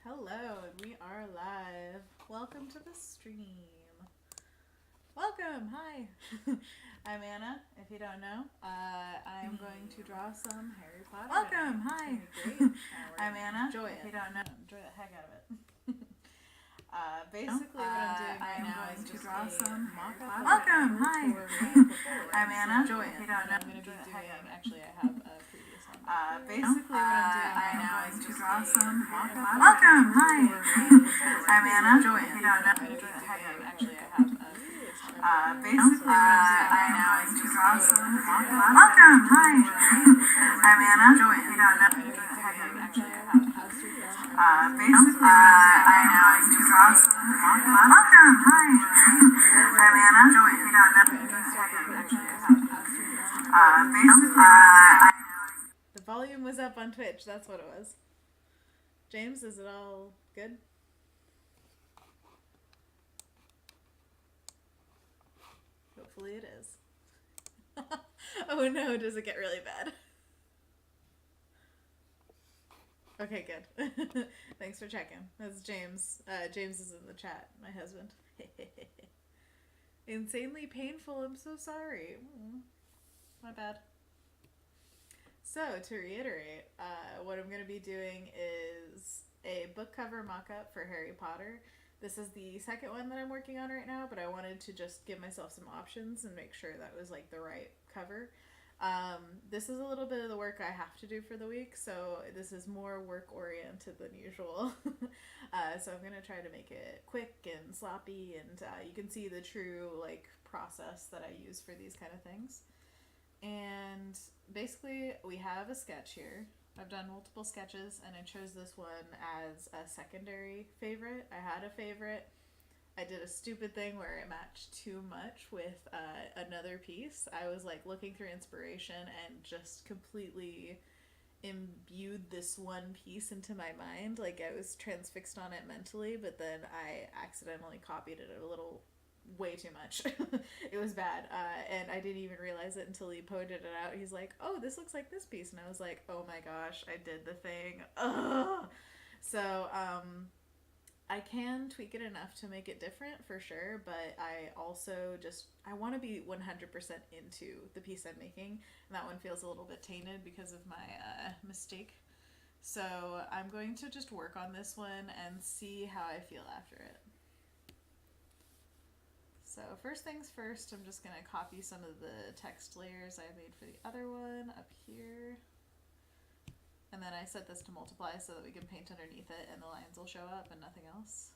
Hello, and we are live. Welcome to the stream. Welcome, hi. I'm Anna, if you don't know. I'm going to draw some Harry Potter. Welcome, hi. Great. I'm Anna, if you don't know. Enjoy the heck out of it. Basically what I'm doing right now is to draw some mock-up. Welcome, hi. I'm Anna, if you don't know. I'm going to be doing, actually I have a previous one. Basically what I'm doing right now is to draw some mock-up. Welcome, hi. I'm Anna, if you don't know. Actually I have a previous one. Basically what I'm doing right now is to draw some mock-up. Welcome, hi. I'm Anna, if you don't know. Actually I have a previous one. Basically what I'm doing right now is to draw some mock-up. Welcome, hi. I'm Anna, if you don't know. Actually I have a previous one. Basically the volume was up on Twitch, that's what it was. James, is it all good? Hopefully it is. Oh no, does it get really bad? Okay, good. Thanks for checking. That's James. James is in the chat, my husband. Insanely painful, I'm so sorry. My bad. So, to reiterate, what I'm going to be doing is a book cover mock-up for Harry Potter. This is the second one that I'm working on right now, but I wanted to just give myself some options and make sure that was like the right cover. This is a little bit of the work I have to do for the week, so this is more work-oriented than usual. So I'm going to try to make it quick and sloppy, and you can see the true like process that I use for these kind of things. And basically, we have a sketch here. I've done multiple sketches, and I chose this one as a secondary favorite. I had a favorite. I did a stupid thing where it matched too much with another piece. I was like looking through inspiration and just completely imbued this one piece into my mind. Like I was transfixed on it mentally, but then I accidentally copied it a little way too much. It was bad, and I didn't even realize it until he pointed it out. He's like, oh, this looks like this piece, and I was like, oh my gosh, I did the thing. Ugh. So I can tweak it enough to make it different for sure, but I also I want to be 100% into the piece I'm making, and that one feels a little bit tainted because of my mistake. So I'm going to just work on this one and see how I feel after it. So first things first, I'm just going to copy some of the text layers I made for the other one up here. And then I set this to multiply so that we can paint underneath it and the lines will show up and nothing else.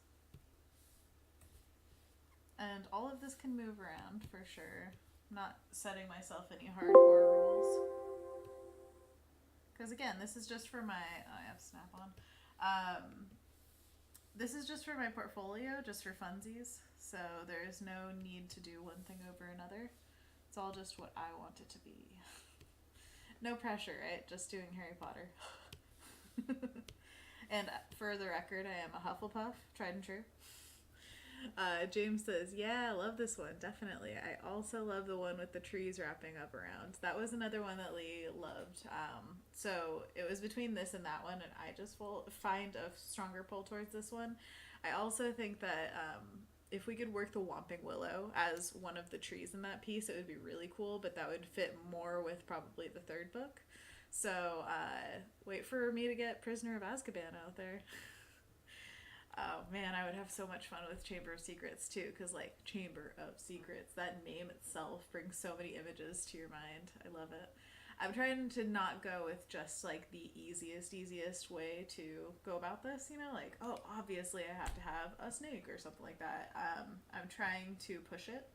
And all of this can move around for sure. I'm not setting myself any hardcore rules. Because again, this is just for my, I have Snap on. This is just for my portfolio, just for funsies. So there's no need to do one thing over another. It's all just what I want it to be. No pressure, right? Just doing Harry Potter. And for the record, I am a Hufflepuff, tried and true. James says, yeah, I love this one, definitely. I also love the one with the trees wrapping up around. That was another one that Lee loved. So it was between this and that one, and I just will find a stronger pull towards this one. I also think that if we could work the Whomping Willow as one of the trees in that piece, it would be really cool, but that would fit more with probably the third book. So wait for me to get Prisoner of Azkaban out there. Oh man, I would have so much fun with Chamber of Secrets too, because like Chamber of Secrets, that name itself brings so many images to your mind. I love it. I'm trying to not go with just like the easiest way to go about this, you know, like, oh, obviously I have to have a snake or something like that. I'm trying to push it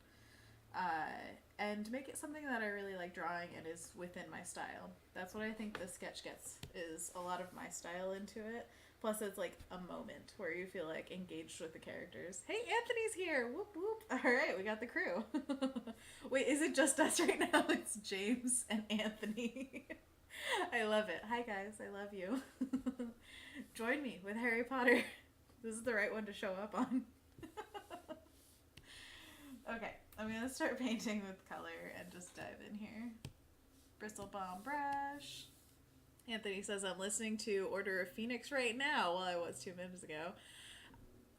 and make it something that I really like drawing and is within my style. That's what I think this sketch gets, is a lot of my style into it. Plus, it's like a moment where you feel like engaged with the characters. Hey, Anthony's here! Whoop whoop! All right, we got the crew. Wait, is it just us right now? It's James and Anthony. I love it. Hi guys, I love you. Join me with Harry Potter. This is the right one to show up on. Okay, I'm gonna start painting with color and just dive in here. Bristle Balm brush. Anthony says, I'm listening to Order of Phoenix right now. Well, I was 2 minutes ago.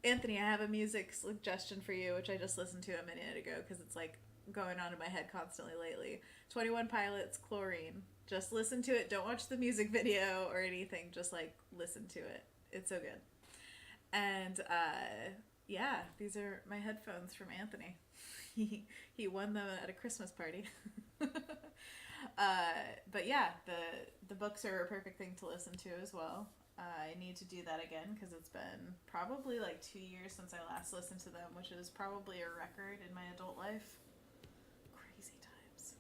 Anthony, I have a music suggestion for you, which I just listened to a minute ago because it's like going on in my head constantly lately. 21 Pilots, Chlorine. Just listen to it. Don't watch the music video or anything. Just like listen to it. It's so good. And yeah, these are my headphones from Anthony. He won them at a Christmas party. But yeah, the books are a perfect thing to listen to as well. I need to do that again because it's been probably like 2 years since I last listened to them, which is probably a record in my adult life. Crazy times.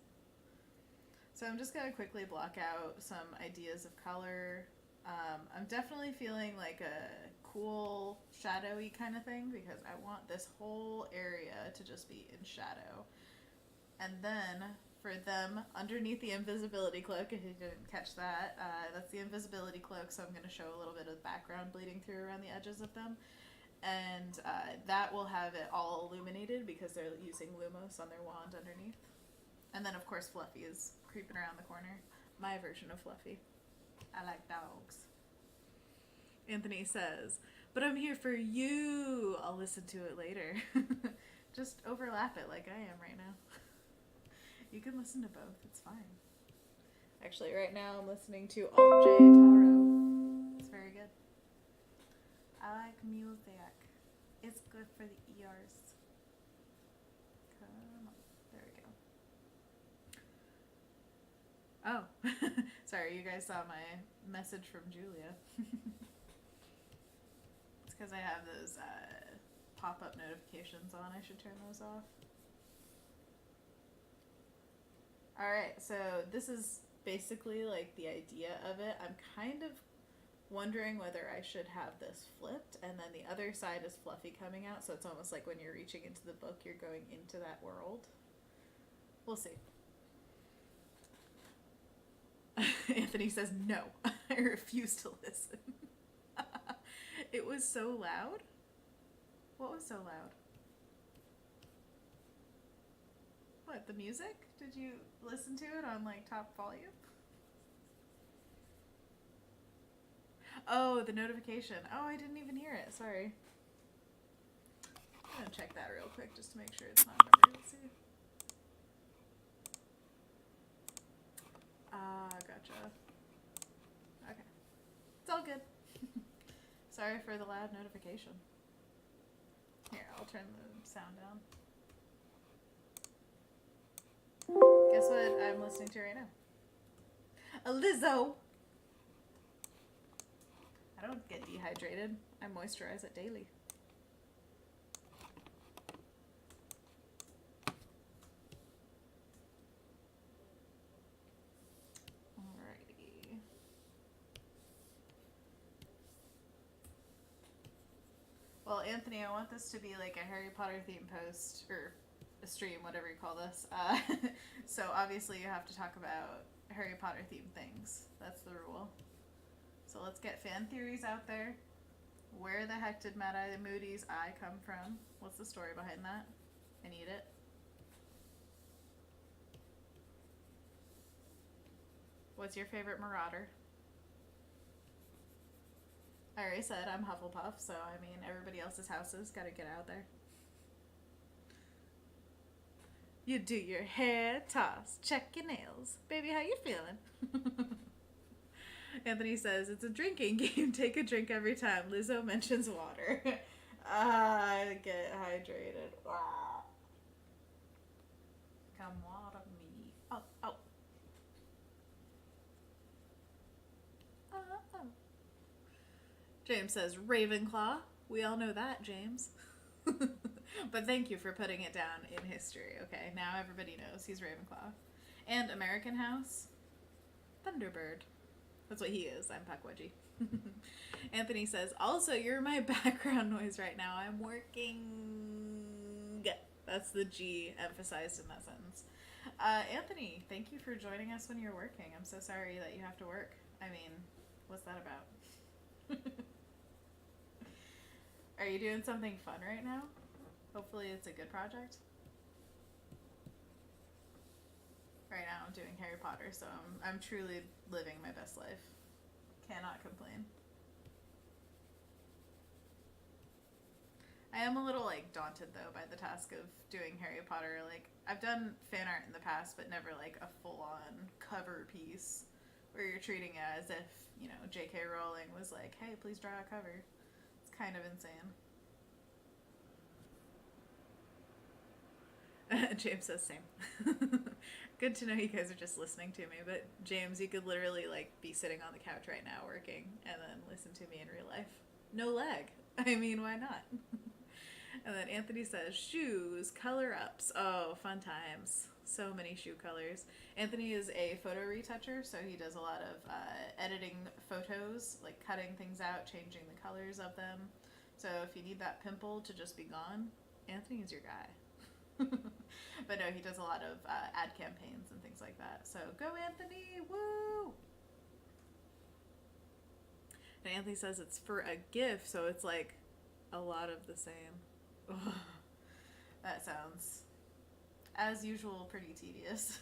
So I'm just going to quickly block out some ideas of color. I'm definitely feeling like a cool shadowy kind of thing because I want this whole area to just be in shadow. And then for them, underneath the invisibility cloak, if you didn't catch that, that's the invisibility cloak, so I'm going to show a little bit of background bleeding through around the edges of them. And that will have it all illuminated because they're using Lumos on their wand underneath. And then, of course, Fluffy is creeping around the corner. My version of Fluffy. I like dogs. Anthony says, but I'm here for you. I'll listen to it later. Just overlap it like I am right now. You can listen to both. It's fine. Actually, right now I'm listening to Alt J Taro. It's very good. I like music. It's good for the ears. Come on. There we go. Oh. Sorry, you guys saw my message from Julia. It's because I have those pop-up notifications on. I should turn those off. Alright, so this is basically like the idea of it. I'm kind of wondering whether I should have this flipped and then the other side is Fluffy coming out, so it's almost like when you're reaching into the book, you're going into that world. We'll see. Anthony says, no, I refuse to listen. It was so loud. What was so loud? What, the music? Did you listen to it on like top volume? Oh, the notification. Oh, I didn't even hear it. Sorry. I'm gonna check that real quick just to make sure it's not an emergency. Gotcha. Okay. It's all good. Sorry for the loud notification. Here, I'll turn the sound down. Guess what I'm listening to right now? A Lizzo! I don't get dehydrated. I moisturize it daily. Alrighty. Well, Anthony, I want this to be like a Harry Potter theme post, or a stream, whatever you call this. So obviously you have to talk about Harry Potter themed things. That's the rule. So let's get fan theories out there. Where the heck did Mad-Eye Moody's eye come from? What's the story behind that? I need it. What's your favorite Marauder? I already said I'm Hufflepuff, so I mean everybody else's houses gotta get out there. You do your hair, toss, check your nails. Baby, how you feeling? Anthony says, it's a drinking game. Take a drink every time Lizzo mentions water. I get hydrated. Come water me. Oh, oh. Oh. James says, Ravenclaw. We all know that, James. But thank you for putting it down in history, okay? Now everybody knows he's Ravenclaw. And American House, Thunderbird. That's what he is. I'm Puckwudgie. Anthony says, also, you're my background noise right now. I'm working. That's the G emphasized in that sentence. Anthony, thank you for joining us when you're working. I'm so sorry that you have to work. I mean, what's that about? Are you doing something fun right now? Hopefully it's a good project. Right now I'm doing Harry Potter, so I'm truly living my best life. Cannot complain. I am a little like daunted though by the task of doing Harry Potter. Like I've done fan art in the past, but never like a full-on cover piece where you're treating it as if, you know, JK Rowling was like, hey, please draw a cover. It's kind of insane. James says same. Good to know you guys are just listening to me, but James, you could literally like be sitting on the couch right now working and then listen to me in real life. No lag. I mean, why not? And then Anthony says, shoes, color ups. Oh, fun times. So many shoe colors. Anthony is a photo retoucher, so he does a lot of editing photos, like cutting things out, changing the colors of them. So if you need that pimple to just be gone, Anthony's your guy. But no, he does a lot of ad campaigns and things like that. So go Anthony, woo! And Anthony says it's for a gift, so it's like a lot of the same. Ugh. That sounds, as usual, pretty tedious.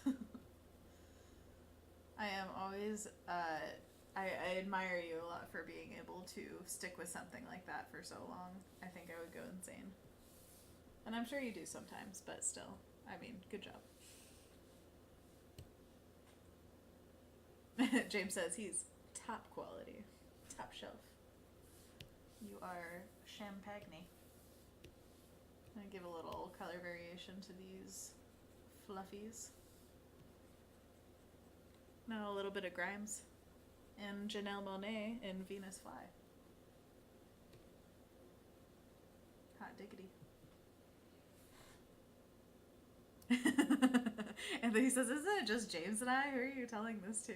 I am always, I admire you a lot for being able to stick with something like that for so long. I think I would go insane. And I'm sure you do sometimes, but still, I mean, good job. James says he's top quality, top shelf. You are champagne. I'm gonna give a little color variation to these fluffies. Now a little bit of Grimes and Janelle Monáe in Venus Fly. Hot diggity. And then he says, isn't it just James and I? Who are you telling this to?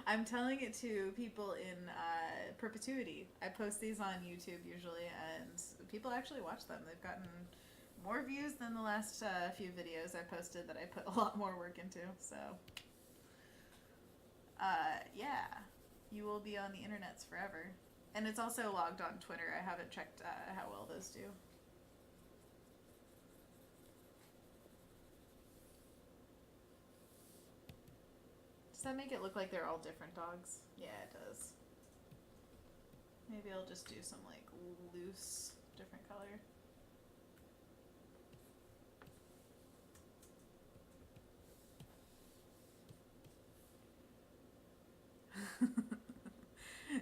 I'm telling it to people in perpetuity. I post these on YouTube usually, and people actually watch them. They've gotten more views than the last few videos I posted that I put a lot more work into. So, yeah, you will be on the internets forever. And it's also logged on Twitter. I haven't checked how well those do. Does that make it look like they're all different dogs? Yeah, it does. Maybe I'll just do some like loose, different color.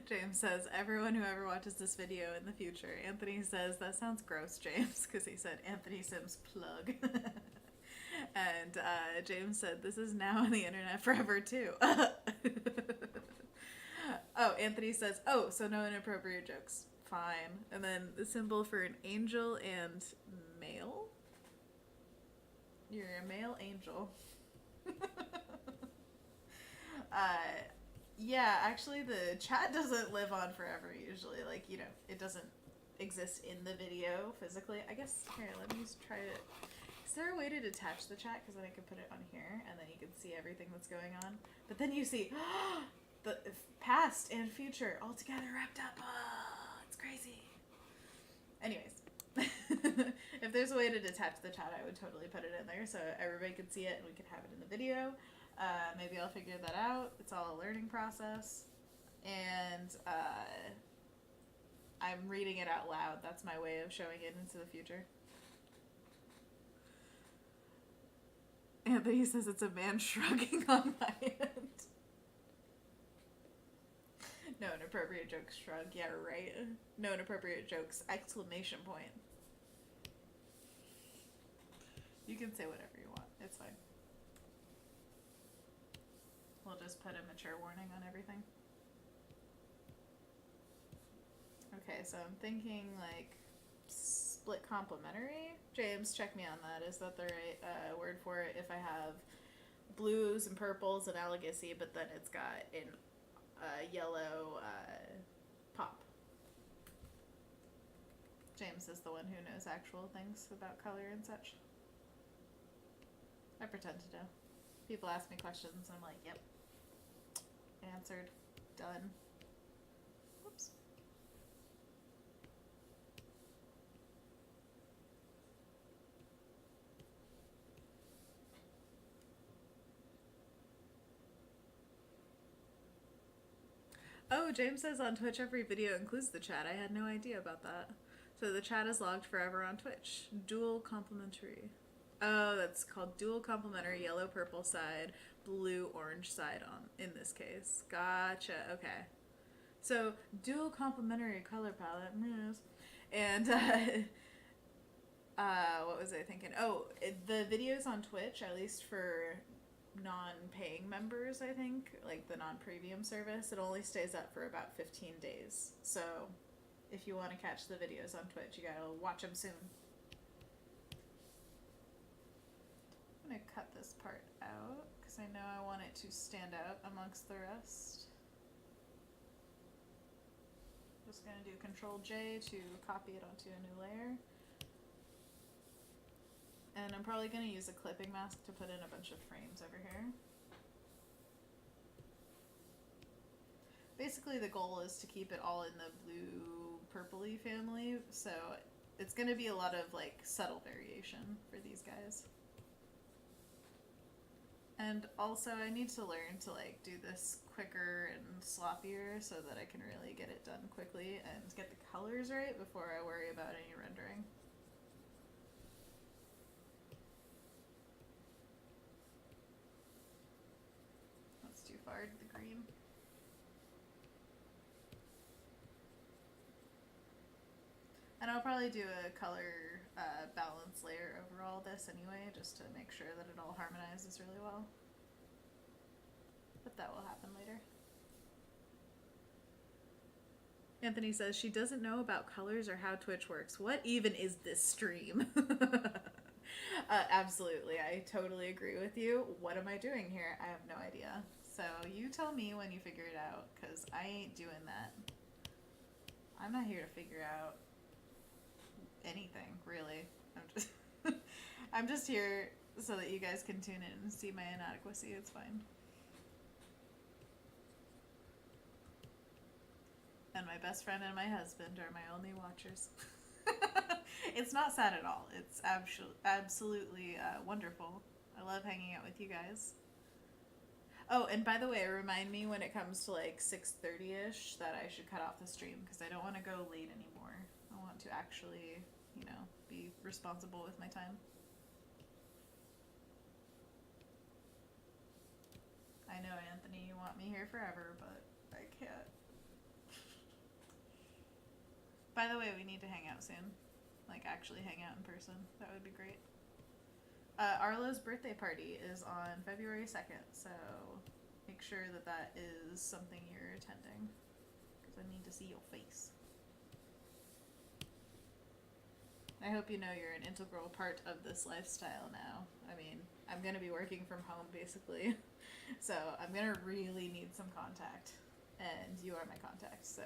James says, everyone who ever watches this video in the future. Anthony says, that sounds gross, James, because he said Anthony Sims plug. And James said, this is now on the internet forever too. Oh, Anthony says, oh, so no inappropriate jokes. Fine. And then the symbol for an angel and male? You're a male angel. Yeah, actually the chat doesn't live on forever usually. Like, you know, it doesn't exist in the video physically. I guess, here, let me just try it. Is there a way to detach the chat? Because then I could put it on here, and then you can see everything that's going on. But then you see the past and future all together wrapped up. Oh, it's crazy. Anyways, if there's a way to detach the chat, I would totally put it in there so everybody could see it and we could have it in the video. Maybe I'll figure that out. It's all a learning process. And I'm reading it out loud. That's my way of showing it into the future. Anthony says it's a man shrugging on my end. No inappropriate jokes, shrug. Yeah, right. No inappropriate jokes, exclamation point. You can say whatever you want. It's fine. We'll just put a mature warning on everything. Okay, so I'm thinking like split complementary. James, check me on that. Is that the right word for it? If I have blues and purples and Allegacy, but then it's got an yellow pop. James is the one who knows actual things about color and such. I pretend to know. People ask me questions and I'm like, yep. Answered. Done. Whoops. Oh, James says on Twitch every video includes the chat. I had no idea about that. So the chat is logged forever on Twitch. Dual complimentary. Oh, that's called dual complimentary, yellow purple side, blue orange side on in this case. Gotcha. Okay. So dual complementary color palette. Yes. And what was I thinking? Oh, the videos on Twitch, at least for non-paying members, I think, like the non-premium service, it only stays up for about 15 days. So if you want to catch the videos on Twitch, you gotta watch them soon. I'm gonna cut this part out because I know I want it to stand out amongst the rest. Just gonna do Control J to copy it onto a new layer. And I'm probably going to use a clipping mask to put in a bunch of frames over here. Basically the goal is to keep it all in the blue purpley family, so it's going to be a lot of like subtle variation for these guys. And also I need to learn to like do this quicker and sloppier so that I can really get it done quickly and get the colors right before I worry about any rendering. Too far to the green. And I'll probably do a color balance layer over all this anyway, just to make sure that it all harmonizes really well. But that will happen later. Anthony says she doesn't know about colors or how Twitch works. What even is this stream? Absolutely, I totally agree with you. What am I doing here? I have no idea. So you tell me when you figure it out, because I ain't doing that. I'm not here to figure out anything, really. I'm just here so that you guys can tune in and see my inadequacy. It's fine. And my best friend and my husband are my only watchers. It's not sad at all. It's absolutely wonderful. I love hanging out with you guys. Oh, and by the way, remind me when it comes to like 6:30ish that I should cut off the stream because I don't want to go late anymore. I want to actually, you know, be responsible with my time. I know, Anthony, you want me here forever, but I can't. By the way, we need to hang out soon. Like, actually hang out in person. That would be great. Arlo's birthday party is on February 2nd, so make sure that that is something you're attending, because I need to see your face. I hope you know you're an integral part of this lifestyle now. I mean, I'm going to be working from home, basically, so I'm going to really need some contact, and you are my contact, so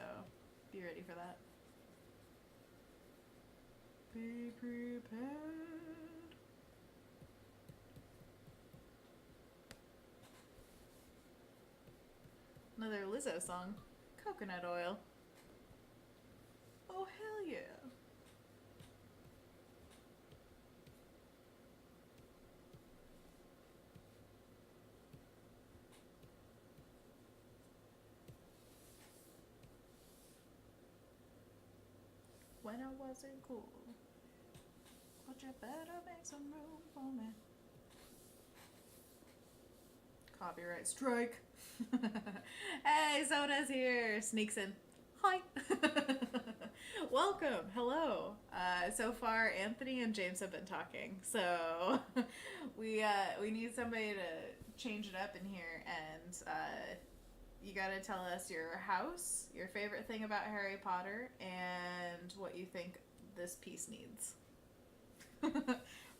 be ready for that. Be prepared. Another Lizzo song. Coconut oil. Oh, hell yeah. When I wasn't cool. But you better make some room for me. Copyright strike. Hey, Soda's here. Sneaks in. Hi. Welcome. Hello. So far, Anthony and James have been talking. So we need somebody to change it up in here, and you gotta tell us your house, your favorite thing about Harry Potter, and what you think this piece needs.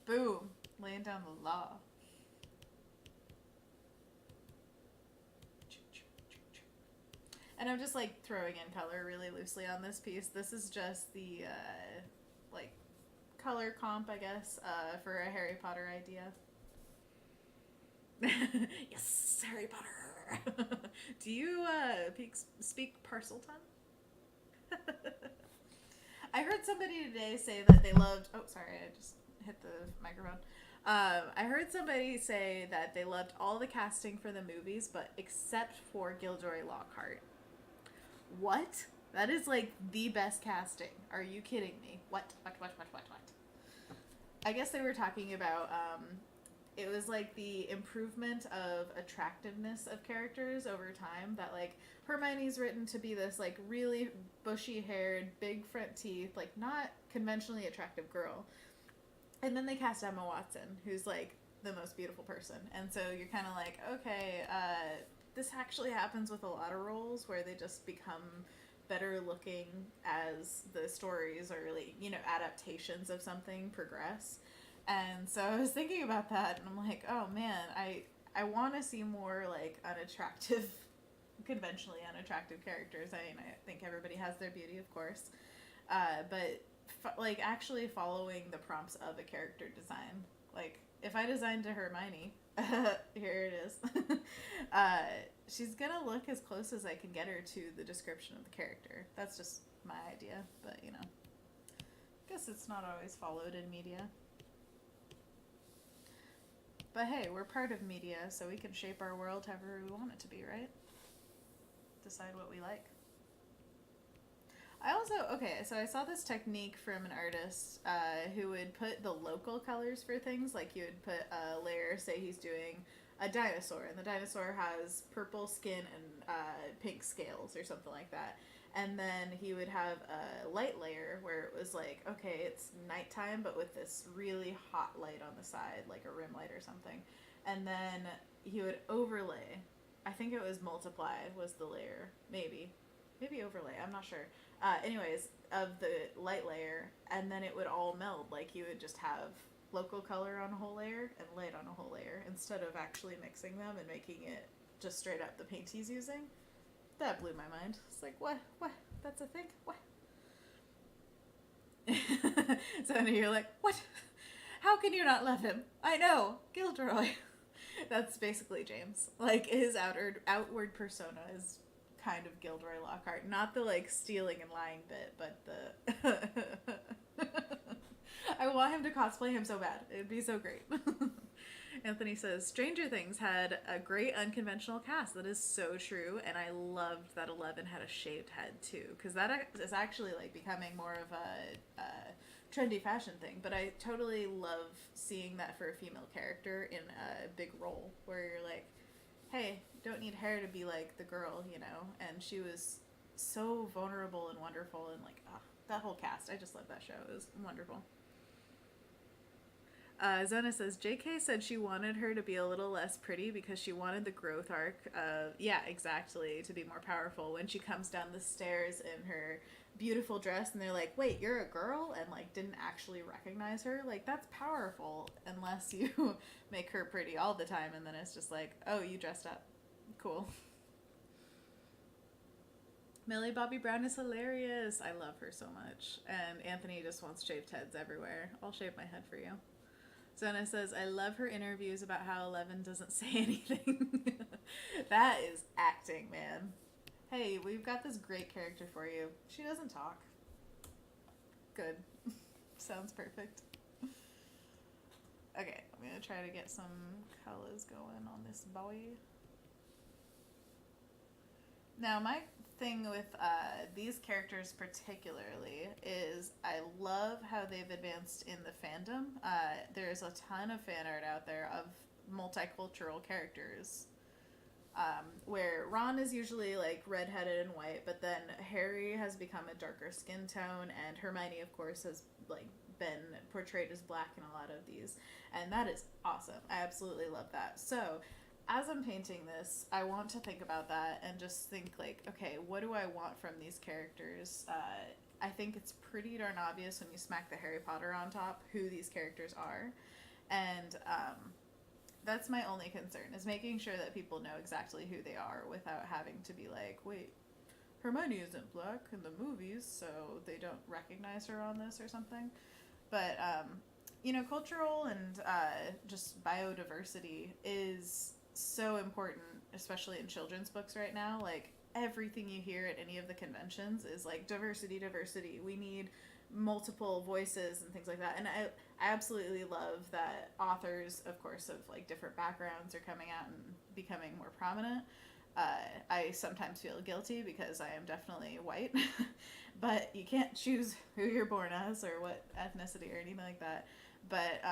Boom. Laying down the law. And I'm just like throwing in color really loosely on this piece. This is just the like color comp, I guess, for a Harry Potter idea. Yes, Harry Potter. Do you speak Parseltongue? I heard somebody today say that they loved. Oh, sorry, I just hit the microphone. I heard somebody say that they loved all the casting for the movies, but except for Gilderoy Lockhart. What? That is like the best casting. Are you kidding me? What? What? I guess they were talking about, it was like the improvement of attractiveness of characters over time, that like Hermione's written to be this like really bushy haired, big front teeth, like not conventionally attractive girl. And then they cast Emma Watson, who's like the most beautiful person. And so you're kind of like, okay, this actually happens with a lot of roles where they just become better looking as the stories or like, you know, adaptations of something progress. And so I was thinking about that, and I'm like, oh man, I want to see more like unattractive, conventionally unattractive characters. I mean, I think everybody has their beauty, of course, but like actually following the prompts of a character design. Like if I designed a Hermione, here it is. She's gonna look as close as I can get her to the description of the character. That's just my idea, but you know, I guess it's not always followed in media. But hey, we're part of media, so we can shape our world however we want it to be, right? Decide what we like. I also, okay, so I saw this technique from an artist who would put the local colors for things. Like you would put a layer, say he's doing a dinosaur, and the dinosaur has purple skin and pink scales or something like that. And then he would have a light layer where it was like, okay, it's nighttime, but with this really hot light on the side, like a rim light or something. And then he would overlay. I think it was multiply was the layer. Maybe overlay. I'm not sure. Anyways, of the light layer, and then it would all meld. Like you would just have local color on a whole layer and light on a whole layer instead of actually mixing them and making it just straight up the paint he's using. That blew my mind. It's like, what? That's a thing? What? So then you're like, what? How can you not love him? I know, Gilderoy. That's basically James. Like, his outward persona is kind of Gilderoy Lockhart. Not the, like, stealing and lying bit, but the... I want him to cosplay him so bad. It'd be so great. Anthony says, Stranger Things had a great unconventional cast. That is so true, and I loved that 11 had a shaved head, too, because that is actually, like, becoming more of a trendy fashion thing, but I totally love seeing that for a female character in a big role, where you're like, hey, don't need hair to be, like, the girl, you know, and she was so vulnerable and wonderful, and, like, that whole cast, I just love that show. It was wonderful. Zona says, JK said she wanted her to be a little less pretty because she wanted the growth arc of, yeah, exactly, to be more powerful when she comes down the stairs in her beautiful dress and they're like, wait, you're a girl? And, like, didn't actually recognize her. Like, that's powerful unless you make her pretty all the time and then it's just like, oh, you dressed up. Cool. Millie Bobby Brown is hilarious. I love her so much. And Anthony just wants shaved heads everywhere. I'll shave my head for you. Zona says, I love her interviews about how 11 doesn't say anything. That is acting, man. Hey, we've got this great character for you. She doesn't talk. Good. Sounds perfect. Okay, I'm going to try to get some colors going on this boy. Now, my thing with these characters particularly is I love how they've advanced in the fandom. There's a ton of fan art out there of multicultural characters, where Ron is usually like redheaded and white, but then Harry has become a darker skin tone, and Hermione, of course, has like been portrayed as black in a lot of these, and that is awesome. I absolutely love that. So as I'm painting this, I want to think about that and just think like, okay, what do I want from these characters? I think it's pretty darn obvious when you smack the Harry Potter on top who these characters are. And that's my only concern, is making sure that people know exactly who they are without having to be like, wait, Hermione isn't black in the movies, so they don't recognize her on this or something. But, you know, cultural and just biodiversity is so important, especially in children's books right now. Like, everything you hear at any of the conventions is like, diversity. We need multiple voices and things like that. And I absolutely love that authors, of course, of like different backgrounds are coming out and becoming more prominent. I sometimes feel guilty because I am definitely white, but you can't choose who you're born as or what ethnicity or anything like that. But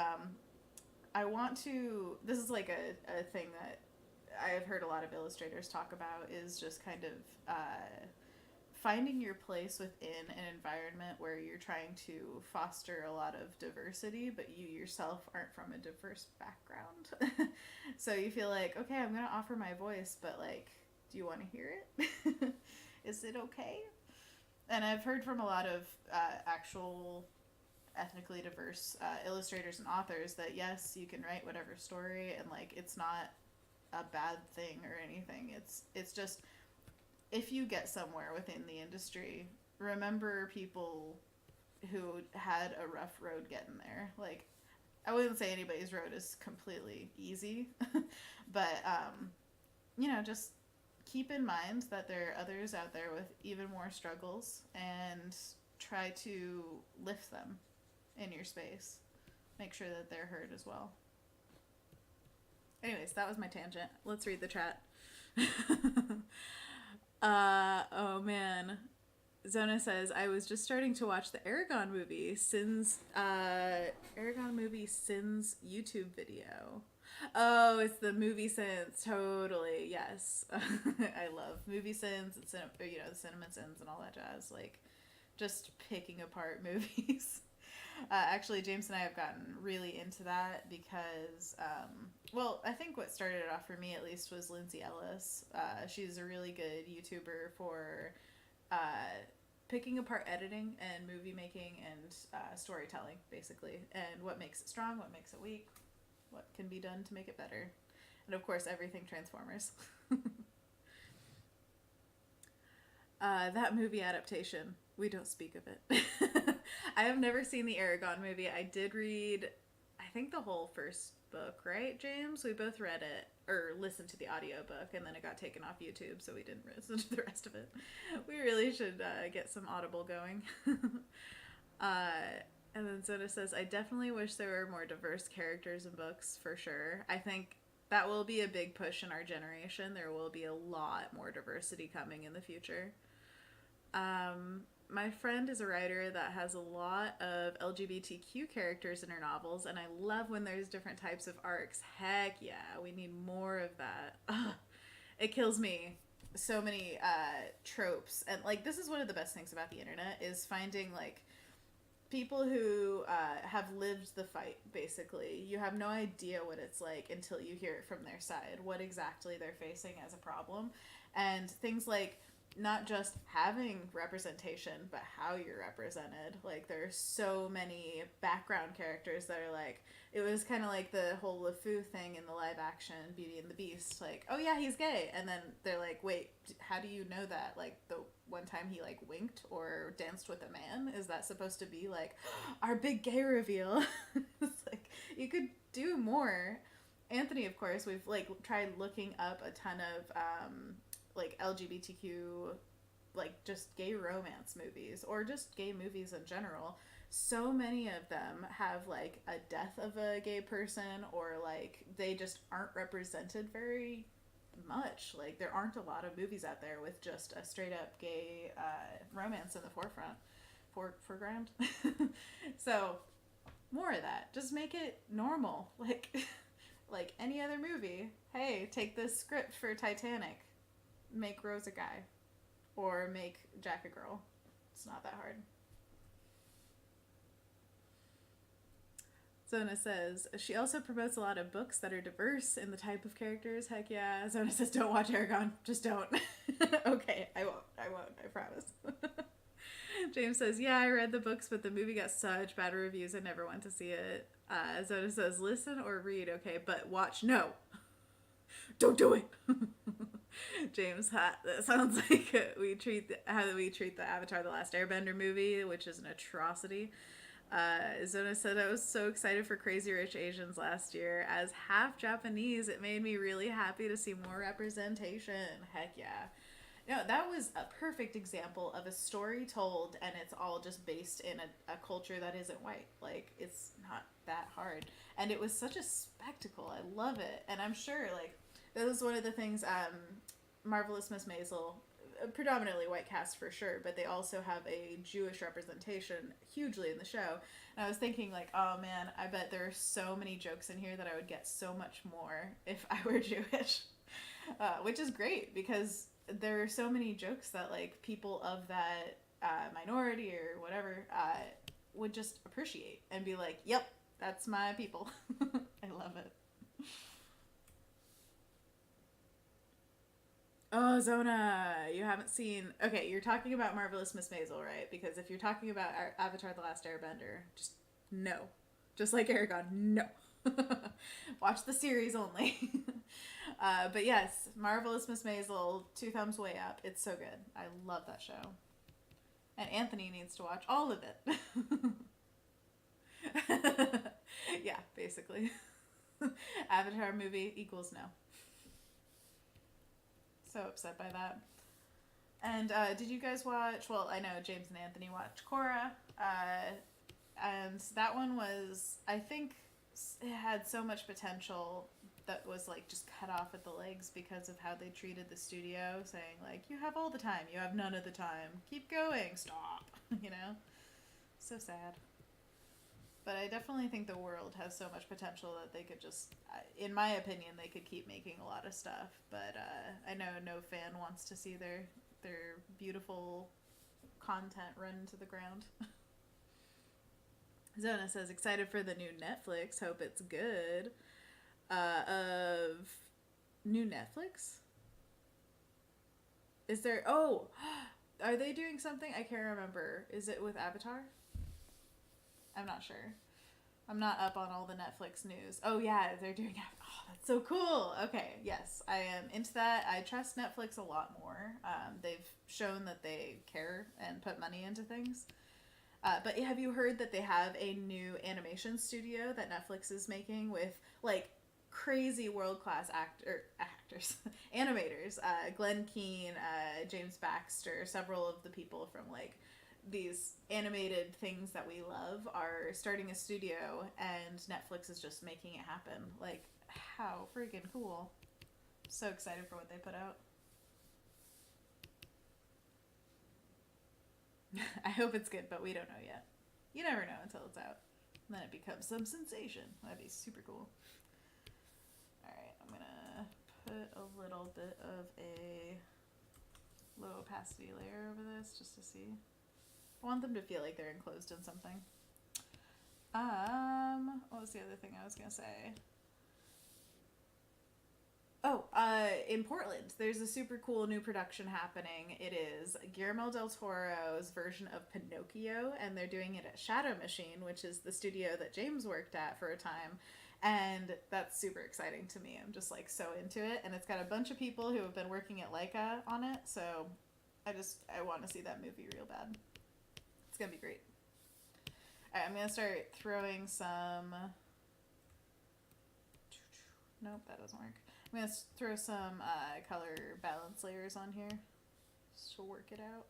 I want to, this is like a thing that I have heard a lot of illustrators talk about, is just kind of finding your place within an environment where you're trying to foster a lot of diversity, but you yourself aren't from a diverse background. So you feel like, okay, I'm going to offer my voice, but like, do you want to hear it? Is it okay? And I've heard from a lot of actual ethnically diverse illustrators and authors that yes, you can write whatever story, and like, it's not a bad thing or anything. It's just, if you get somewhere within the industry, remember people who had a rough road getting there. Like, I wouldn't say anybody's road is completely easy, but just keep in mind that there are others out there with even more struggles, and try to lift them in your space. Make sure that they're heard as well. Anyways, that was my tangent. Let's read the chat. Oh man. Zona says, I was just starting to watch the Aragon movie Sin's YouTube video. Oh, it's the movie Sins. Totally, yes. I love movie Sins and the Cinnamon Sins and all that jazz. Like, just picking apart movies. Actually, James and I have gotten really into that because, I think what started it off for me, at least, was Lindsay Ellis. She's a really good YouTuber for picking apart editing and movie making and storytelling, basically, and what makes it strong, what makes it weak, what can be done to make it better, and of course, everything Transformers. That movie adaptation, we don't speak of it. I have never seen the Aragon movie. I did read, I think, the whole first book, right, James? We both read it, or listened to the audiobook, and then it got taken off YouTube, so we didn't listen to the rest of it. We really should get some Audible going. And then Zoda says, I definitely wish there were more diverse characters in books, for sure. I think that will be a big push in our generation. There will be a lot more diversity coming in the future. My friend is a writer that has a lot of LGBTQ characters in her novels, and I love when there's different types of arcs. Heck yeah, we need more of that. Ugh, it kills me. So many tropes. And, like, this is one of the best things about the internet, is finding, like, people who have lived the fight, basically. You have no idea what it's like until you hear it from their side, what exactly they're facing as a problem. And things like not just having representation, but how you're represented. Like, there's so many background characters that are like, it was kind of like the whole LeFou thing in the live action Beauty and the Beast. Like, oh yeah, he's gay. And then they're like, wait, how do you know that? Like, the one time he, like, winked or danced with a man? Is that supposed to be, like, our big gay reveal? It's like, you could do more. Anthony, of course, we've, like, tried looking up a ton of, like, LGBTQ, like, just gay romance movies, or just gay movies in general. So many of them have, like, a death of a gay person, or, like, they just aren't represented very much. Like, there aren't a lot of movies out there with just a straight up gay romance in the foreground. So, more of that. Just make it normal. Like any other movie. Hey, take this script for Titanic. Make Rose a guy, or make Jack a girl. It's not that hard. Zona says, she also promotes a lot of books that are diverse in the type of characters. Heck yeah. Zona says, don't watch Aragon. Just don't. Okay, I won't, I promise. James says, yeah, I read the books, but the movie got such bad reviews, I never went to see it. Zona says, listen or read, okay, but watch, no. Don't do it. James, that sounds like how we treat the Avatar The Last Airbender movie, which is an atrocity. Zona said, I was so excited for Crazy Rich Asians last year. As half Japanese, it made me really happy to see more representation. Heck yeah. No, that was a perfect example of a story told, and it's all just based in a culture that isn't white. Like, it's not that hard. And it was such a spectacle. I love it. And I'm sure, like, that was one of the things Marvelous Miss Maisel, predominantly white cast for sure, but they also have a Jewish representation hugely in the show. And I was thinking, like, oh man, I bet there are so many jokes in here that I would get so much more if I were Jewish. Which is great because there are so many jokes that, like, people of that minority or whatever would just appreciate and be like, yep, that's my people. I love it. Oh, Zona, you haven't seen. Okay, you're talking about Marvelous Miss Maisel, right? Because if you're talking about Avatar The Last Airbender, just no. Just like Aragon, no. Watch the series only. But yes, Marvelous Miss Maisel, 2 thumbs way up. It's so good. I love that show. And Anthony needs to watch all of it. Yeah, basically. Avatar movie equals no. So upset by that. And did you guys watch? Well, I know James and Anthony watched Korra, and that one was, I think, it had so much potential that was like just cut off at the legs because of how they treated the studio, saying like, you have all the time, you have none of the time, keep going, stop. You know, so sad. But I definitely think the world has so much potential that they could just, in my opinion, they could keep making a lot of stuff. But I know no fan wants to see their beautiful content run to the ground. Zona says, excited for the new Netflix. Hope it's good. Of new Netflix? Is there... Oh! Are they doing something? I can't remember. Is it with Avatar? I'm not sure. I'm not up on all the Netflix news. Oh yeah, they're doing... Oh, that's so cool. Okay, yes, I am into that. I trust Netflix a lot more. They've shown that they care and put money into things. But have you heard that they have a new animation studio that Netflix is making with, like, crazy world-class actors, animators, Glenn Keane, James Baxter, several of the people from, like, these animated things that we love are starting a studio, and Netflix is just making it happen. Like, how freaking cool. So excited for what they put out. I hope it's good, but we don't know yet. You never know until it's out. And then it becomes some sensation. That'd be super cool. Alright, I'm gonna put a little bit of a low opacity layer over this just to see. I want them to feel like they're enclosed in something. What was the other thing I was gonna say? Oh, in Portland, there's a super cool new production happening. It is Guillermo del Toro's version of Pinocchio, and they're doing it at Shadow Machine, which is the studio that James worked at for a time. And that's super exciting to me. I'm just like so into it. And it's got a bunch of people who have been working at Leica on it. So I want to see that movie real bad. It's going to be great. All right, I'm going to start throwing some... Nope, that doesn't work. I'm going to throw some color balance layers on here just to work it out.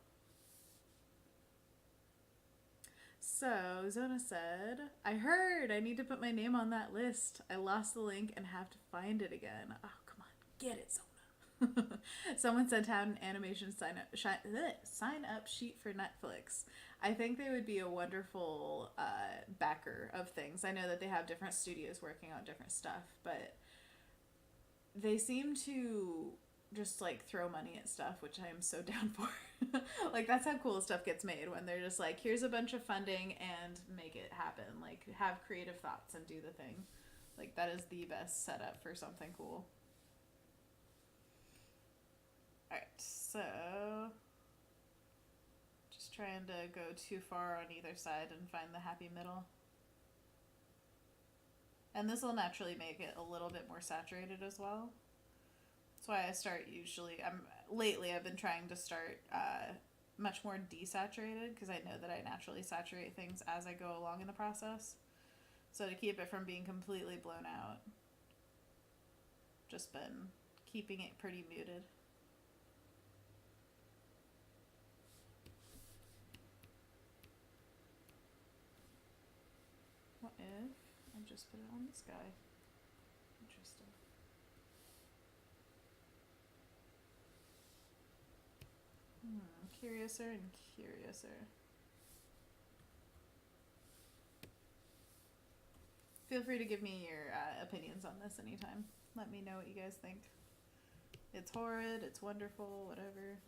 So, Zona said, I heard I need to put my name on that list. I lost the link and have to find it again. Oh, come on. Get it, Zona. Someone sent out an animation sign up sheet for Netflix. I think they would be a wonderful backer of things. I know that they have different studios working on different stuff, but they seem to just like throw money at stuff, which I am so down for. Like, that's how cool stuff gets made, when they're just like, here's a bunch of funding and make it happen. Like, have creative thoughts and do the thing. Like, that is the best setup for something cool. Alright, so just trying to go too far on either side and find the happy middle. And this will naturally make it a little bit more saturated as well. That's why I start usually, lately I've been trying to start much more desaturated, because I know that I naturally saturate things as I go along in the process. So to keep it from being completely blown out, just been keeping it pretty muted. What if I just put it on this guy? Interesting. curiouser and curiouser. Feel free to give me your opinions on this anytime. Let me know what you guys think. It's horrid, it's wonderful, whatever.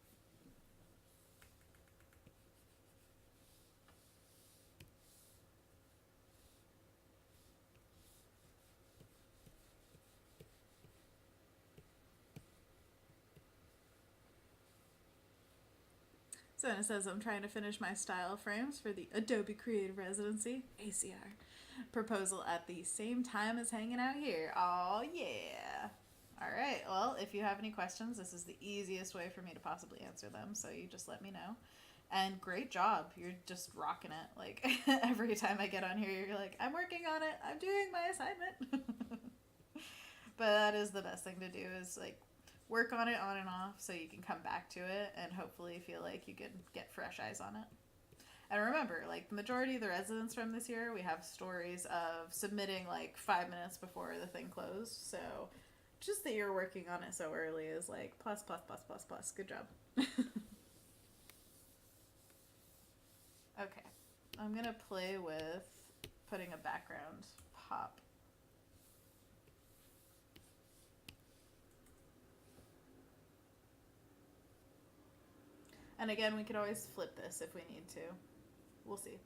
So it says, I'm trying to finish my style frames for the Adobe Creative Residency, ACR, proposal at the same time as hanging out here. Oh yeah. All right, well, if you have any questions, this is the easiest way for me to possibly answer them, so you just let me know. And great job. You're just rocking it. Like, every time I get on here, you're like, I'm working on it. I'm doing my assignment. But that is the best thing to do, is like work on it on and off so you can come back to it and hopefully feel like you can get fresh eyes on it. And remember, like, the majority of the residents from this year, we have stories of submitting like 5 minutes before the thing closed. So just that you're working on it so early is like plus, plus, plus, plus, plus. Good job. Okay. I'm going to play with putting a background pop. And again, we could always flip this if we need to. We'll see.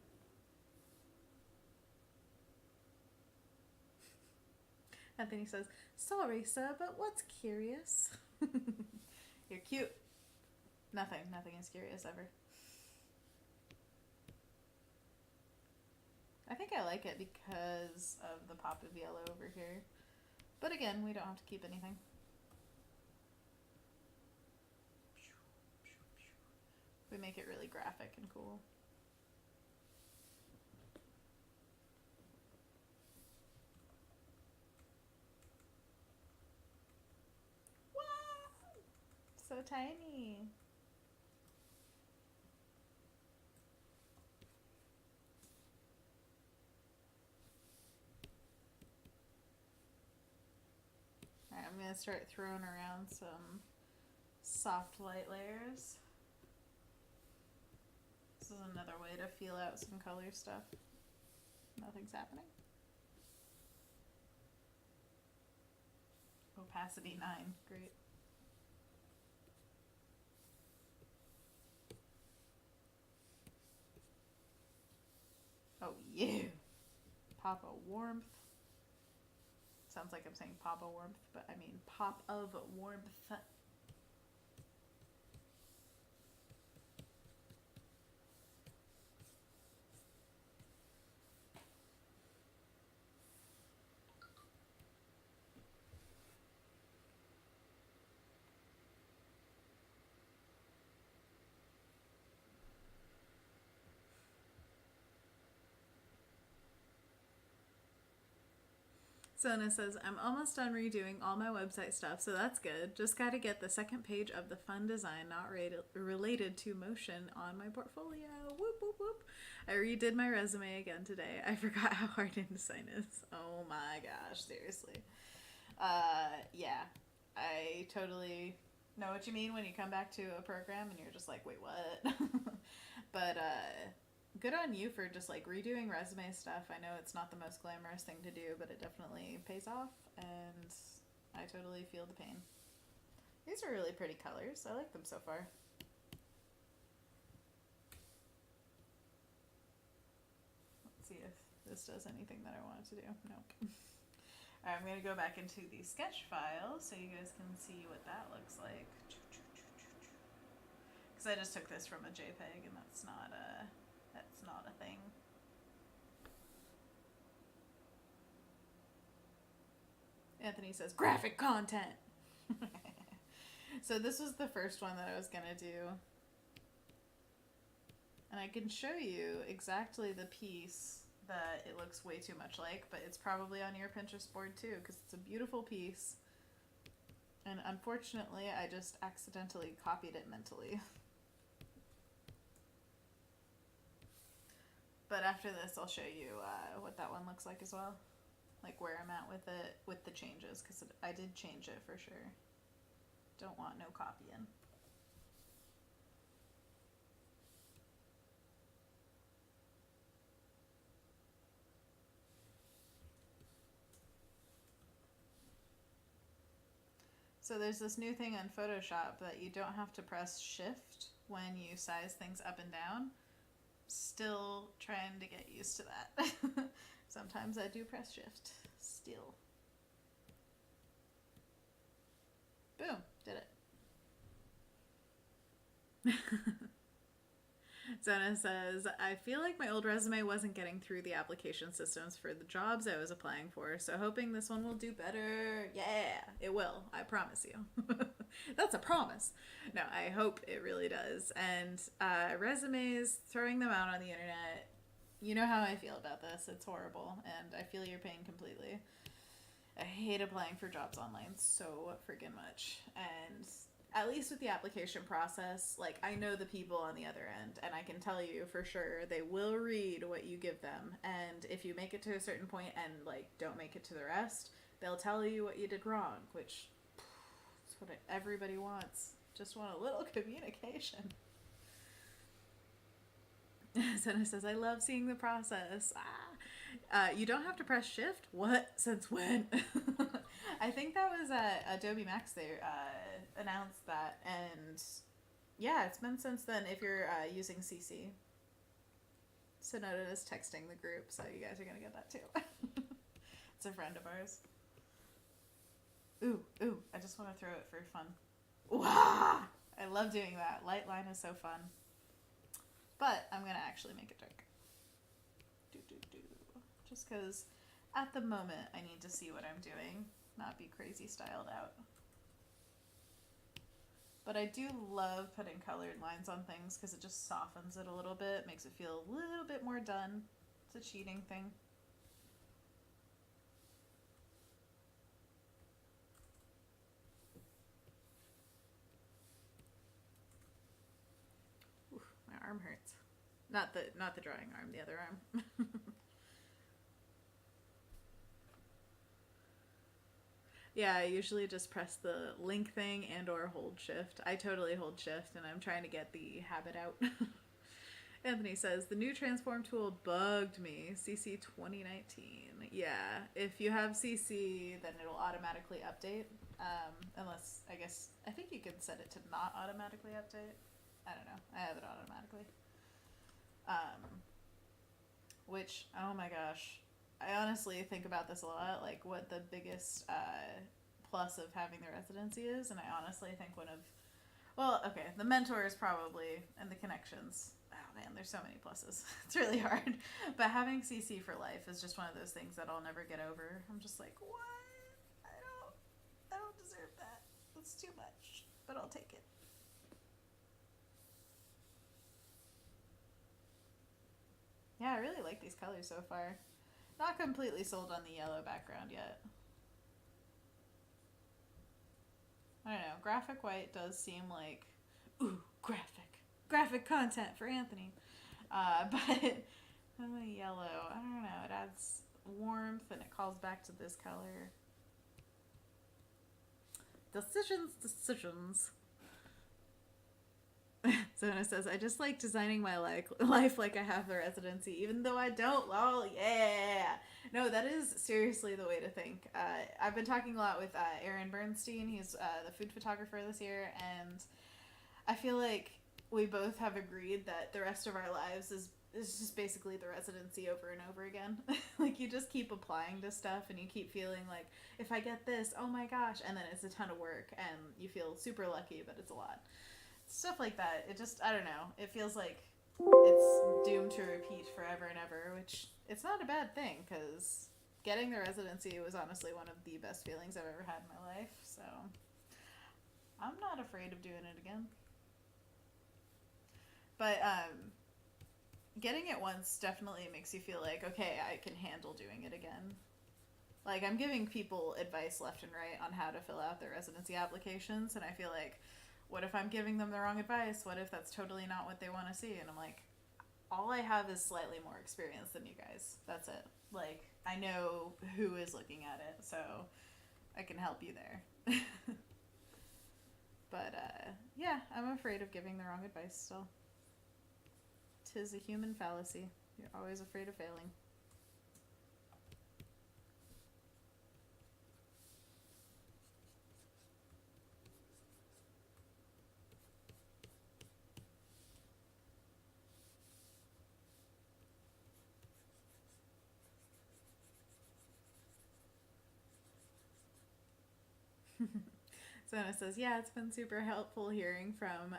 Anthony says, sorry, sir, but what's curious? You're cute. Nothing is curious ever. I think I like it because of the pop of yellow over here. But again, we don't have to keep anything. We make it really graphic and cool. Wow! So tiny. Alright, I'm going to start throwing around some soft light layers. This is another way to feel out some color stuff. Nothing's happening. Opacity 9, great. Oh yeah! Pop of warmth. Sounds like I'm saying pop of warmth, but I mean pop of warmth. Sona says, I'm almost done redoing all my website stuff, so that's good. Just got to get the second page of the fun design not related to motion on my portfolio. Whoop, whoop, whoop. I redid my resume again today. I forgot how hard InDesign is. Oh my gosh, seriously. Yeah, I totally know what you mean when you come back to a program and you're just like, wait, what? But, good on you for just like redoing resume stuff. I know it's not the most glamorous thing to do, but it definitely pays off, and I totally feel the pain. These are really pretty colors. I like them so far. Let's see if this does anything that I want it to do. Nope. Alright, I'm going to go back into the sketch file so you guys can see what that looks like. Because I just took this from a JPEG, and that's not a thing. Anthony says, graphic content! So this was the first one that I was going to do. And I can show you exactly the piece that it looks way too much like, but it's probably on your Pinterest board too, because it's a beautiful piece. And unfortunately, I just accidentally copied it mentally. But after this, I'll show you what that one looks like as well. Like where I'm at with it, with the changes, because I did change it for sure. Don't want no copying. So there's this new thing in Photoshop that you don't have to press shift when you size things up and down. Still trying to get used to that. Sometimes I do press shift. Still. Boom. Did it. Zona says, I feel like my old resume wasn't getting through the application systems for the jobs I was applying for, so hoping this one will do better. Yeah, it will. I promise you. That's a promise. No, I hope it really does. And resumes, throwing them out on the internet, you know how I feel about this. It's horrible, and I feel your pain completely. I hate applying for jobs online so friggin' much. And at least with the application process, like, I know the people on the other end, and I can tell you for sure they will read what you give them. And if you make it to a certain point and, like, don't make it to the rest, they'll tell you what you did wrong, which is what everybody wants. Just want a little communication. Senna says, I love seeing the process. You don't have to press shift? What? Since when? I think that was Adobe Max. They announced that, and yeah, it's been since then if you're using CC. Sonoda is texting the group, so you guys are going to get that too. It's a friend of ours. Ooh, I just want to throw it for fun. Wow! I love doing that. Light line is so fun. But I'm going to actually make it dark. Just because at the moment I need to see what I'm doing, not be crazy styled out. But I do love putting colored lines on things because it just softens it a little bit, makes it feel a little bit more done. It's a cheating thing. Oof, my arm hurts. Not the drawing arm, the other arm. Yeah, I usually just press the link thing and or hold shift. I totally hold shift, and I'm trying to get the habit out. Anthony says, the new transform tool bugged me. CC 2019. Yeah, if you have CC, then it'll automatically update. Unless, I think you can set it to not automatically update. I don't know. I have it automatically. Which, oh my gosh. I honestly think about this a lot, like what the biggest plus of having the residency is, and I honestly think the mentors probably, and the connections. Oh man, there's so many pluses. It's really hard. But having CC for life is just one of those things that I'll never get over. I'm just like, what? I don't deserve that. That's too much, but I'll take it. Yeah, I really like these colors so far. Not completely sold on the yellow background yet. I don't know. Graphic white does seem like, ooh, graphic content for Anthony. But yellow, I don't know. It adds warmth and it calls back to this color. Decisions. Zona says, I just like designing my life like I have the residency, even though I don't. Lol, yeah. No, that is seriously the way to think. I've been talking a lot with Aaron Bernstein. He's the food photographer this year, and I feel like we both have agreed that the rest of our lives is just basically the residency over and over again. Like, you just keep applying to stuff, and you keep feeling like, if I get this, oh my gosh, and then it's a ton of work, and you feel super lucky, but it's a lot. Stuff like that. It just, I don't know. It feels like it's doomed to repeat forever and ever, which it's not a bad thing, because getting the residency was honestly one of the best feelings I've ever had in my life, so I'm not afraid of doing it again. But getting it once definitely makes you feel like, okay, I can handle doing it again. Like, I'm giving people advice left and right on how to fill out their residency applications, and I feel like, what if I'm giving them the wrong advice? What if that's totally not what they want to see? And I'm like, all I have is slightly more experience than you guys. That's it. Like, I know who is looking at it, so I can help you there. But, yeah, I'm afraid of giving the wrong advice still. 'Tis a human fallacy. You're always afraid of failing. Zona says, yeah, it's been super helpful hearing from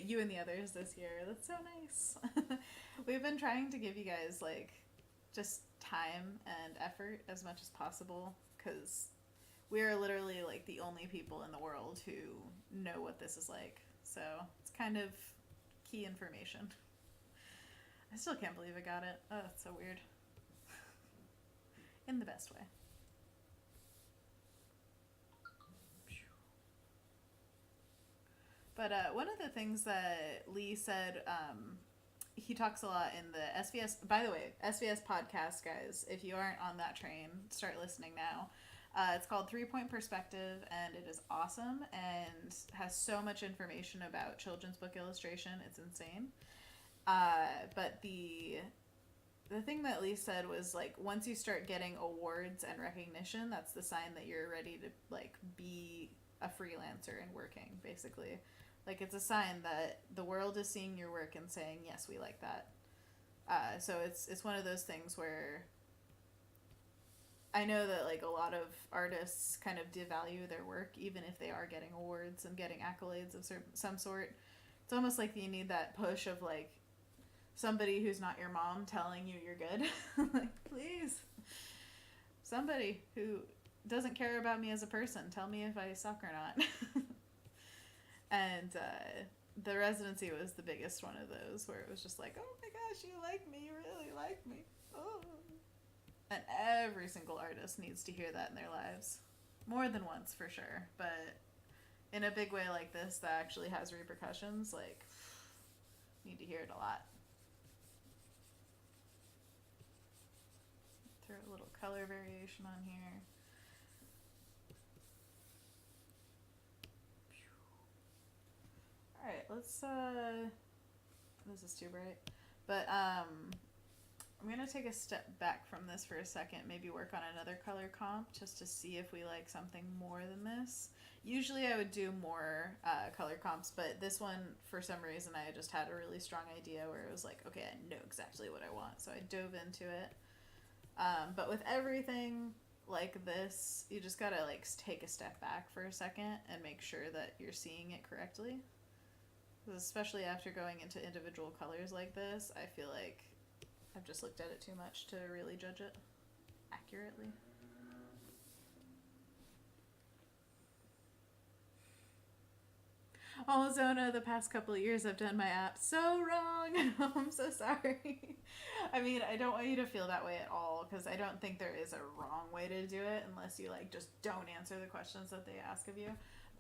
you and the others this year. That's so nice. We've been trying to give you guys, like, just time and effort as much as possible, because we are literally, like, the only people in the world who know what this is like. So it's kind of key information. I still can't believe I got it. Oh, it's so weird. In the best way. But one of the things that Lee said, he talks a lot in the SVS. By the way, SVS podcast, guys, if you aren't on that train, start listening now. It's called 3-Point Perspective, and it is awesome and has so much information about children's book illustration. It's insane. But the thing that Lee said was, like, once you start getting awards and recognition, that's the sign that you're ready to, like, be a freelancer and working, basically. Like, it's a sign that the world is seeing your work and saying, yes, we like that. So it's one of those things where I know that, like, a lot of artists kind of devalue their work, even if they are getting awards and getting accolades of some sort. It's almost like you need that push of, like, somebody who's not your mom telling you you're good. Like, please. Somebody who doesn't care about me as a person, tell me if I suck or not. And the Residency was the biggest one of those, where it was just like, oh my gosh, you like me, you really like me. Oh. And every single artist needs to hear that in their lives. More than once, for sure. But in a big way like this that actually has repercussions, like, need to hear it a lot. Throw a little color variation on here. Alright, let's, this is too bright. But, I'm gonna take a step back from this for a second, maybe work on another color comp, just to see if we like something more than this. Usually I would do more color comps, but this one, for some reason, I just had a really strong idea where it was like, okay, I know exactly what I want, so I dove into it. But with everything like this, you just gotta, like, take a step back for a second and make sure that you're seeing it correctly. Especially after going into individual colors like this, I feel like I've just looked at it too much to really judge it accurately. Oh, Zona, the past couple of years I've done my app so wrong. I'm so sorry. I mean, I don't want you to feel that way at all, because I don't think there is a wrong way to do it unless you, like, just don't answer the questions that they ask of you.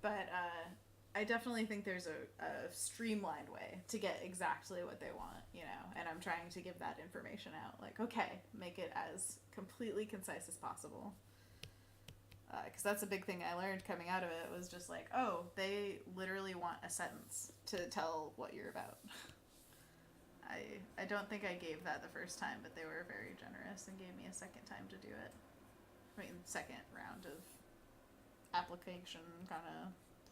But I definitely think there's a streamlined way to get exactly what they want, you know, and I'm trying to give that information out. Like, okay, make it as completely concise as possible. Because that's a big thing I learned coming out of it, was just like, oh, they literally want a sentence to tell what you're about. I don't think I gave that the first time, but they were very generous and gave me a second time to do it. I mean, second round of application kind of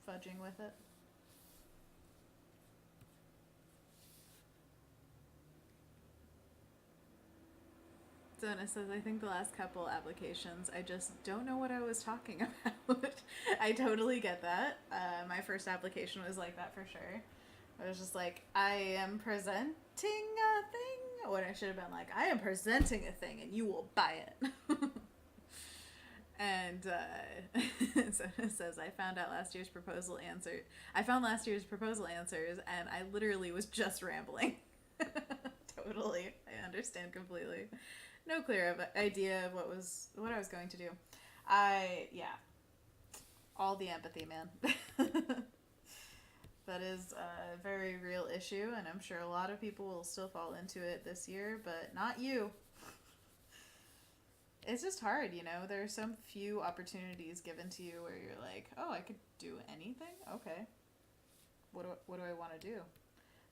fudging with it. Zona says, I think the last couple applications, I just don't know what I was talking about. I totally get that. My first application was like that for sure. I was just like, I am presenting a thing, when I should have been like, I am presenting a thing and you will buy it. And so it says, I found last year's proposal answers, and I literally was just rambling. Totally. I understand completely. No clear idea of what I was going to do. Yeah. All the empathy, man. That is a very real issue, and I'm sure a lot of people will still fall into it this year, but not you. It's just hard, you know? There are so few opportunities given to you where you're like, oh, I could do anything? Okay. What do I want to do?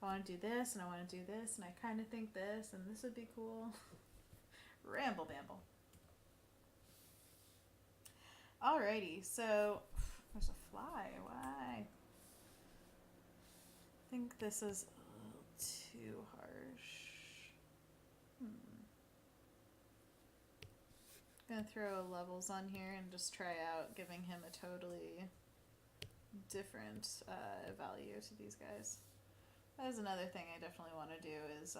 I want to do this, and I want to do this, and I kind of think this, and this would be cool. Ramble bamble. Alrighty, so there's a fly. Why? I think this is a little too harsh. Gonna throw levels on here and just try out giving him a totally different value to these guys. That is another thing I definitely want to do is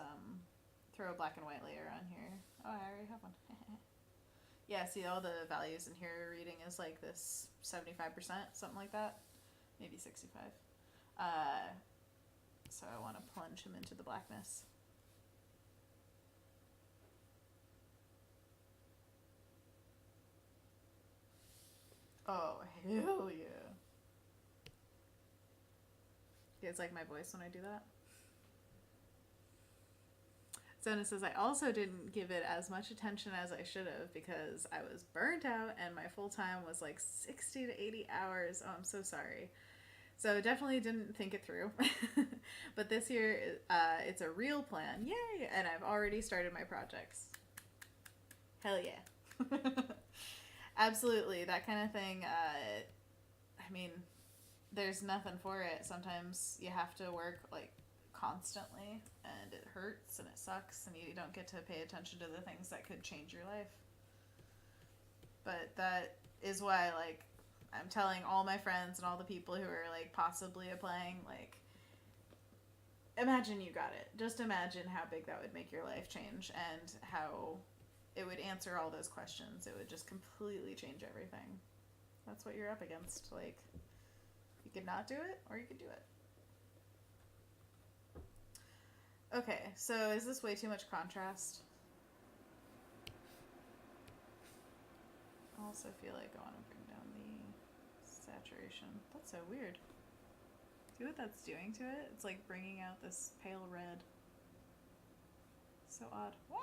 throw a black and white layer on here. Oh, I already have one. Yeah, see all the values in here reading is like this 75%, something like that. Maybe 65. So I want to plunge him into the blackness. Oh, hell yeah. You guys like my voice when I do that? Zona says, I also didn't give it as much attention as I should have because I was burnt out and my full time was like 60 to 80 hours. Oh, I'm so sorry. So definitely didn't think it through. But this year, it's a real plan. Yay! And I've already started my projects. Hell yeah. Absolutely. That kind of thing. I mean, there's nothing for it. Sometimes you have to work like constantly and it hurts and it sucks and you don't get to pay attention to the things that could change your life. But that is why, like, I'm telling all my friends and all the people who are like possibly applying, like, imagine you got it. Just imagine how big that would make your life change and how it would answer all those questions. It would just completely change everything. That's what you're up against. Like, you could not do it or you could do it. Okay, so is this way too much contrast? I also feel like I want to bring down the saturation. That's so weird. See what that's doing to it? It's like bringing out this pale red. So odd. Wow!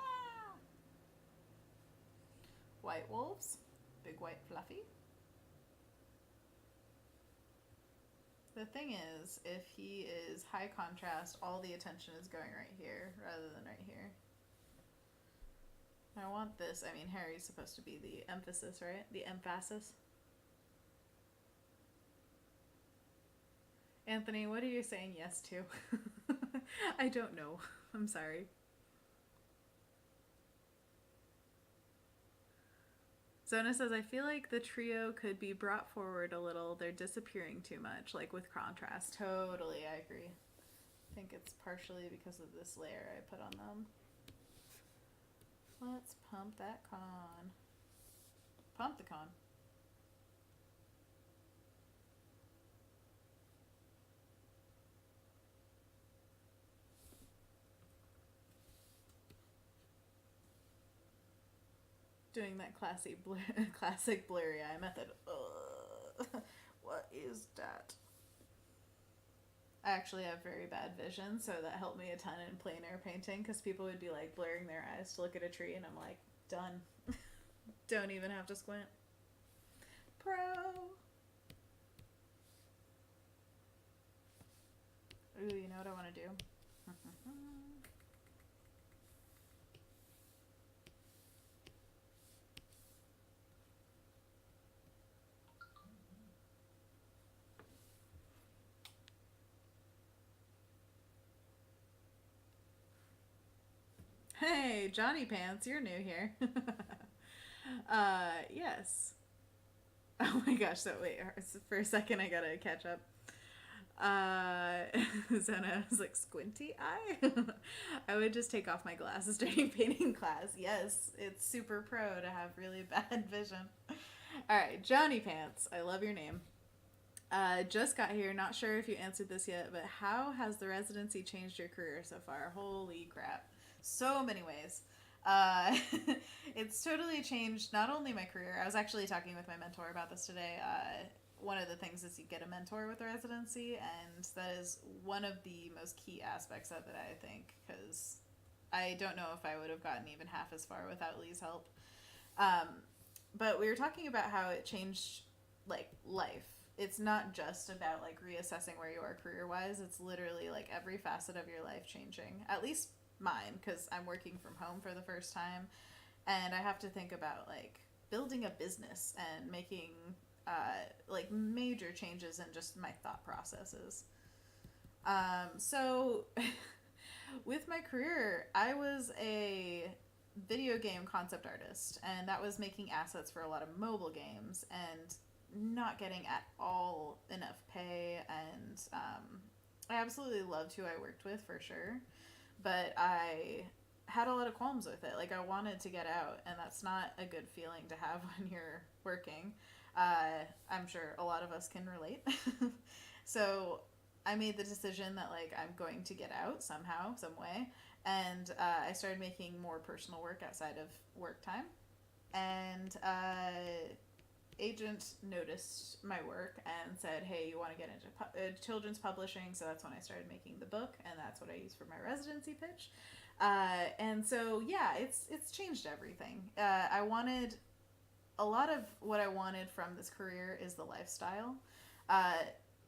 White wolves. Big white fluffy. The thing is, if he is high contrast, all the attention is going right here rather than right here. I want this. I mean, Harry's supposed to be the emphasis, right? The emphasis. Anthony, what are you saying yes to? I don't know. I'm sorry. Zona says, I feel like the trio could be brought forward a little. They're disappearing too much, like with contrast. Totally, I agree. I think it's partially because of this layer I put on them. Let's pump that con. Pump the con. Doing that classic blurry eye method. Ugh. What is that? I actually have very bad vision, so that helped me a ton in plein air painting because people would be like blurring their eyes to look at a tree, and I'm like, done. Don't even have to squint. Pro. Ooh, you know what I want to do? Hey, Johnny Pants, you're new here. Yes. Oh my gosh, so wait, for a second I gotta catch up. Zona was like, squinty eye? I would just take off my glasses during painting class. Yes, it's super pro to have really bad vision. Alright, Johnny Pants, I love your name. Just got here, not sure if you answered this yet, but how has the residency changed your career so far? Holy crap. So many ways. It's totally changed not only my career. I was actually talking with my mentor about this today. One of the things is you get a mentor with the residency, and that is one of the most key aspects of it, I think, because I don't know if I would have gotten even half as far without Lee's help. But we were talking about how it changed, like, life. It's not just about, like, reassessing where you are career-wise. It's literally, like, every facet of your life changing. At least mine, because I'm working from home for the first time, and I have to think about, like, building a business and making like major changes in just my thought processes. So with my career, I was a video game concept artist, and that was making assets for a lot of mobile games and not getting at all enough pay. And I absolutely loved who I worked with for sure, but I had a lot of qualms with it. Like, I wanted to get out, and that's not a good feeling to have when you're working. I'm sure a lot of us can relate. So I made the decision that, like, I'm going to get out somehow, some way, and I started making more personal work outside of work time. And agent noticed my work and said, "Hey, you want to get into children's publishing?" So that's when I started making the book, and that's what I used for my residency pitch. And so yeah, it's changed everything. I wanted a lot of what I wanted from this career is the lifestyle. Uh,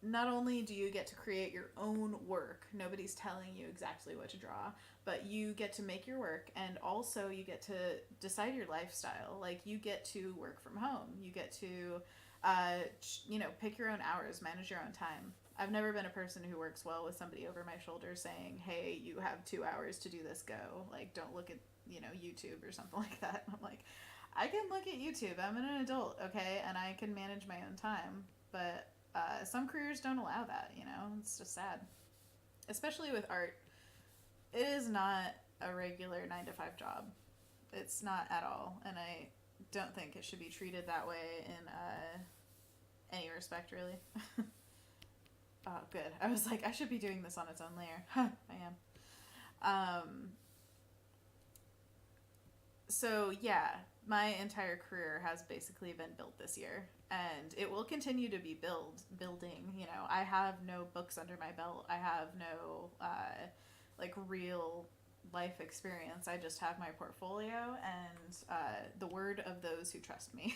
Not only do you get to create your own work, nobody's telling you exactly what to draw, but you get to make your work, and also you get to decide your lifestyle. Like, you get to work from home, you get to pick your own hours, manage your own time. I've never been a person who works well with somebody over my shoulder saying, "Hey, you have 2 hours to do this, go." Like, don't look at YouTube or something like that. I'm like, I can look at YouTube, I'm an adult, okay, and I can manage my own time. But some careers don't allow that. It's just sad, especially with art. It is not a regular 9 to 5 job. It's not at all, and I don't think it should be treated that way in any respect, really. Oh, good. I was like, I should be doing this on its own layer. Huh, I am. So yeah, my entire career has basically been built this year, and it will continue to be building. I have no books under my belt. I have no like real life experience. I just have my portfolio and the word of those who trust me.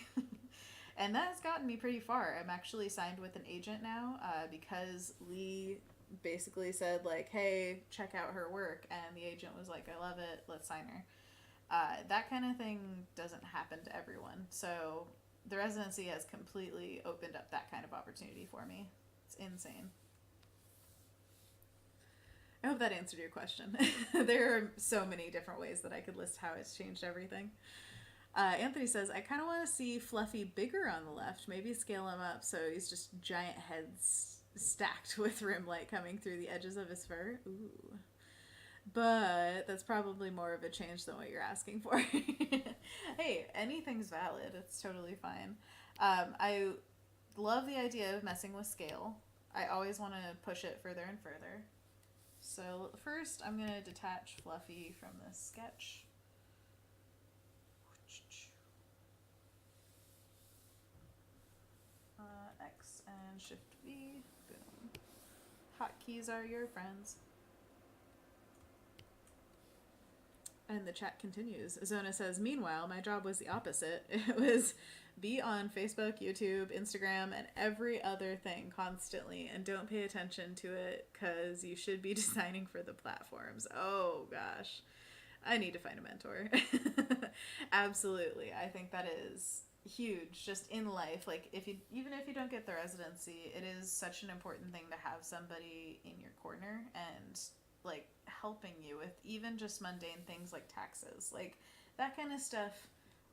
And that has gotten me pretty far. I'm actually signed with an agent now because Lee basically said, like, "Hey, check out her work," and the agent was like, "I love it, let's sign her." That kind of thing doesn't happen to everyone. So the residency has completely opened up that kind of opportunity for me. It's insane. I hope that answered your question. There are so many different ways that I could list how it's changed everything. Anthony says, "I kind of want to see Fluffy bigger on the left. Maybe scale him up so he's just giant heads stacked with rim light coming through the edges of his fur." Ooh. But that's probably more of a change than what you're asking for. Hey, anything's valid. It's totally fine. I love the idea of messing with scale. I always want to push it further and further. So first, I'm going to detach Fluffy from this sketch. X and Shift V. Boom. Hotkeys are your friends. And the chat continues. Zona says, "Meanwhile, my job was the opposite. It was be on Facebook, YouTube, Instagram, and every other thing constantly, and don't pay attention to it because you should be designing for the platforms." Oh, gosh. I need to find a mentor. Absolutely. I think that is huge just in life. Like, even if you don't get the residency, it is such an important thing to have somebody in your corner and like helping you with even just mundane things like taxes, like that kind of stuff.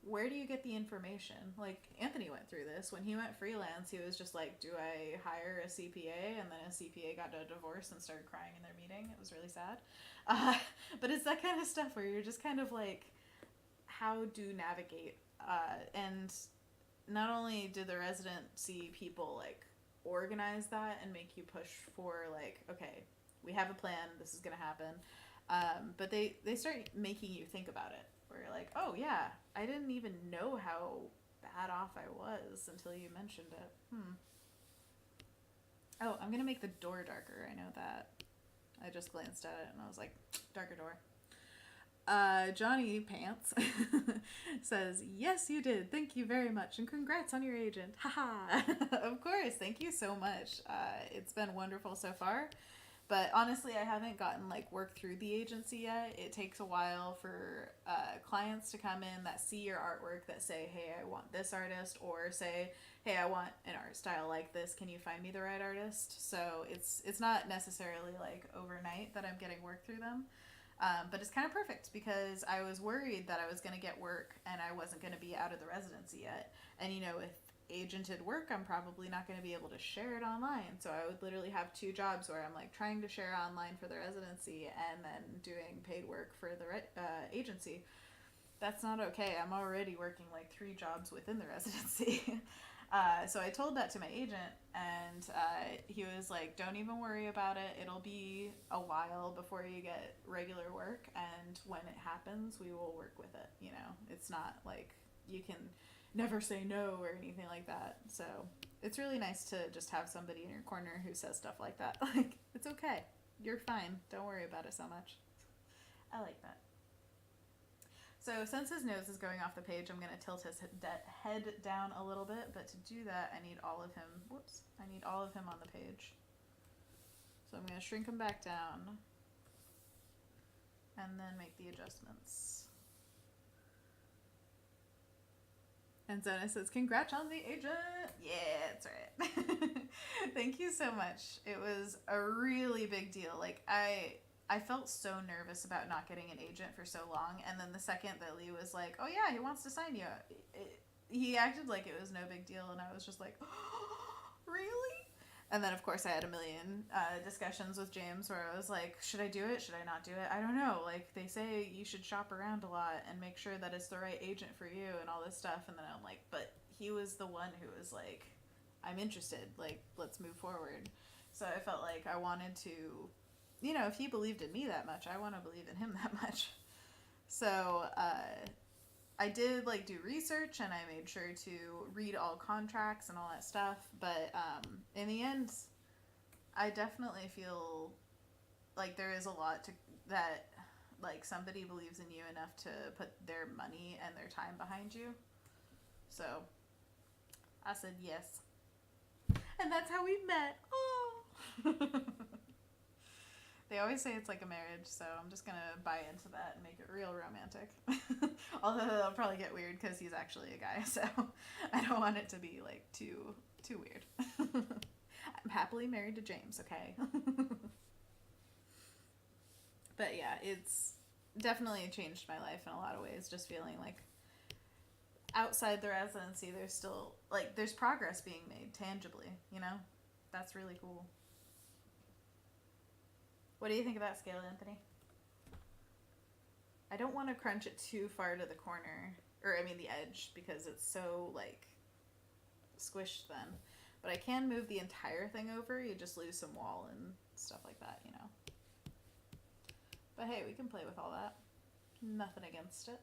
Where do you get the information? Like, Anthony went through this when he went freelance. He was just like, "Do I hire a CPA?" And then a CPA got a divorce and started crying in their meeting. It was really sad. But it's that kind of stuff where you're just kind of like, how do navigate? And not only do the residency people like organize that and make you push for, like, okay, we have a plan, this is going to happen. But they start making you think about it, where you're like, oh yeah, I didn't even know how bad off I was until you mentioned it. Oh, I'm going to make the door darker. I know that. I just glanced at it and I was like, darker door. Johnny Pants says, "Yes, you did. Thank you very much. And congrats on your agent." Haha. Of course. Thank you so much. It's been wonderful so far. But honestly, I haven't gotten like work through the agency yet. It takes a while for clients to come in that see your artwork, that say, "Hey, I want this artist," or say, "Hey, I want an art style like this. Can you find me the right artist?" So it's not necessarily like overnight that I'm getting work through them. But it's kind of perfect because I was worried that I was going to get work and I wasn't going to be out of the residency yet. And, you know, with agented work, I'm probably not going to be able to share it online. So I would literally have two jobs where I'm like trying to share online for the residency and then doing paid work for the agency. That's not okay. I'm already working like 3 jobs within the residency. So I told that to my agent, and he was like, don't even worry about it. It'll be a while before you get regular work, and when it happens, we will work with it. You know, it's not like you can never say no or anything like that. So it's really nice to just have somebody in your corner who says stuff like that. Like, it's okay. You're fine. Don't worry about it so much. I like that. So since his nose is going off the page, I'm going to tilt his head down a little bit, but to do that, I need all of him, I need all of him on the page. So I'm going to shrink him back down, and then make the adjustments. And Zona says, congrats on the agent! Yeah, that's right. Thank you so much. It was a really big deal. Like, I felt so nervous about not getting an agent for so long, and then the second that Lee was like, oh yeah, he wants to sign you, he acted like it was no big deal, and I was just like, oh, really? And then, of course, I had a million discussions with James where I was like, should I do it? Should I not do it? I don't know. Like, they say you should shop around a lot and make sure that it's the right agent for you and all this stuff, and then I'm like, but he was the one who was like, I'm interested, like, let's move forward. So I felt like I wanted to, you know, if he believed in me that much, I want to believe in him that much. So I did like do research, and I made sure to read all contracts and all that stuff. But in the end, I definitely feel like there is a lot to that, like somebody believes in you enough to put their money and their time behind you. So I said yes. And that's how we met. Oh. They always say it's like a marriage, so I'm just gonna buy into that and make it real romantic. Although it'll probably get weird because he's actually a guy, so I don't want it to be like too weird. I'm happily married to James, okay? But yeah, it's definitely changed my life in a lot of ways, just feeling like outside the residency there's still like there's progress being made tangibly, you know? That's really cool. What do you think of that scale, Anthony? I don't want to crunch it too far to the corner, or I mean the edge, because it's so like squished then. But I can move the entire thing over, you just lose some wall and stuff like that, you know. But hey, we can play with all that. Nothing against it.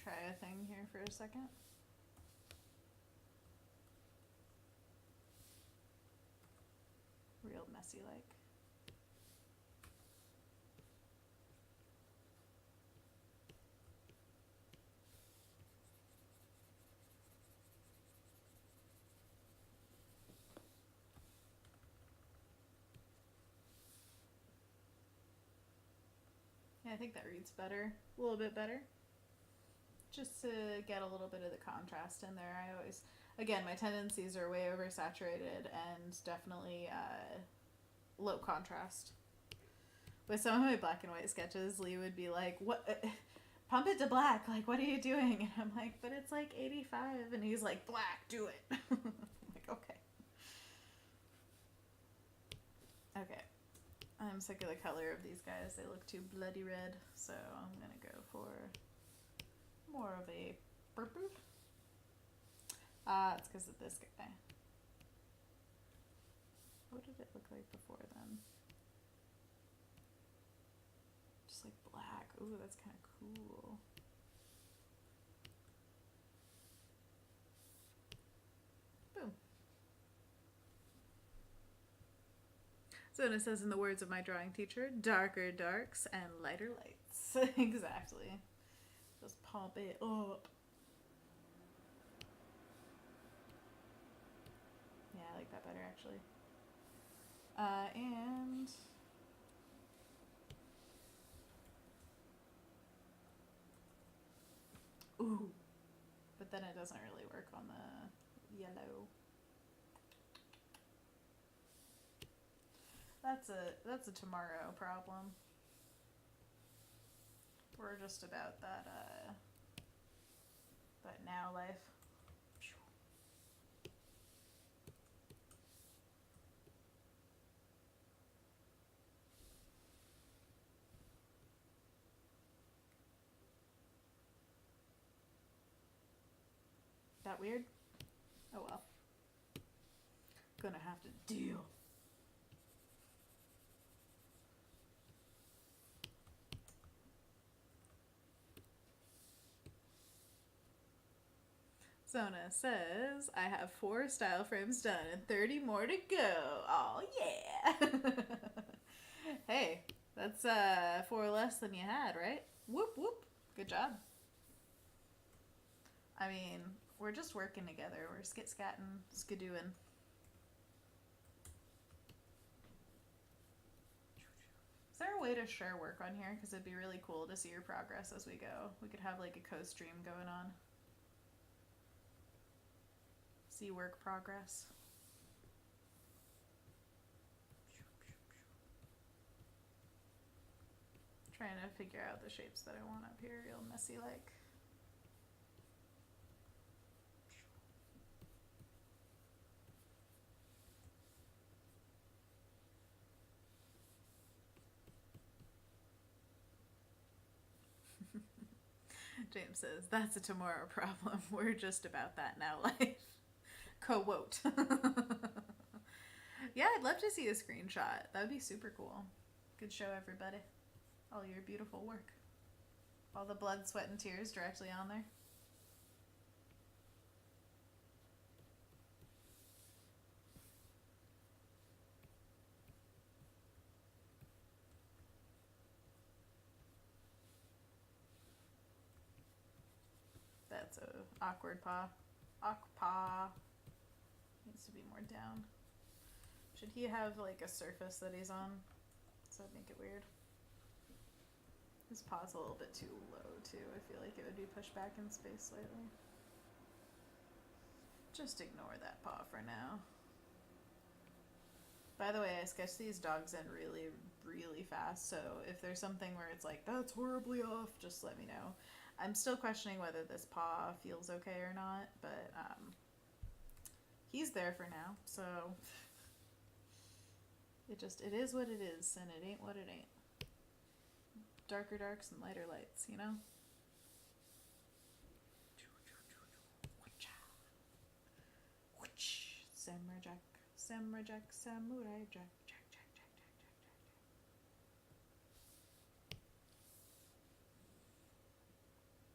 Try a thing here for a second. Real messy like. Yeah, I think that reads better. A little bit better. Just to get a little bit of the contrast in there. I always, again, my tendencies are way oversaturated and definitely low contrast. With some of my black and white sketches, Lee would be like, "What? Pump it to black. Like, what are you doing?" And I'm like, "But it's like 85." And he's like, "Black, do it." I'm like, okay. Okay. I'm sick of the color of these guys. They look too bloody red. So I'm going to go for more of a purple. It's because of this guy. What did it look like before then? Just like black. Ooh, that's kind of cool. Boom. Zona says, in the words of my drawing teacher, darker darks and lighter lights. Exactly. Just pump it up. Yeah, I like that better, actually. And... Ooh. But then it doesn't really work on the yellow. That's a tomorrow problem. We're just about that now life. That weird? Oh well. Gonna have to deal. Zona says, I have 4 style frames done and 30 more to go. Oh yeah. Hey, that's 4 less than you had, right? Whoop whoop. Good job. I mean, we're just working together. We're skit-scatting, skidooing. Is there a way to share work on here? Because it'd be really cool to see your progress as we go. We could have like a co-stream going on. See work progress. Trying to figure out the shapes that I want up here real messy like. James says, that's a tomorrow problem. We're just about that now life. Quote. Yeah, I'd love to see a screenshot. That would be super cool. Good show, everybody. All your beautiful work. All the blood, sweat, and tears directly on there. That's a awkward paw. Paw. Needs to be more down. Should he have like a surface that he's on? Does that make it weird? His paw's a little bit too low too. I feel like it would be pushed back in space slightly. Just ignore that paw for now. By the way, I sketched these dogs in really, really fast, so if there's something where it's like, that's horribly off, just let me know. I'm still questioning whether this paw feels okay or not, but he's there for now, so it is what it is, and it ain't what it ain't. Darker darks and lighter lights, you know? Samurai Jack, Samurai Jack, Samurai Jack, Jack, Jack, Jack,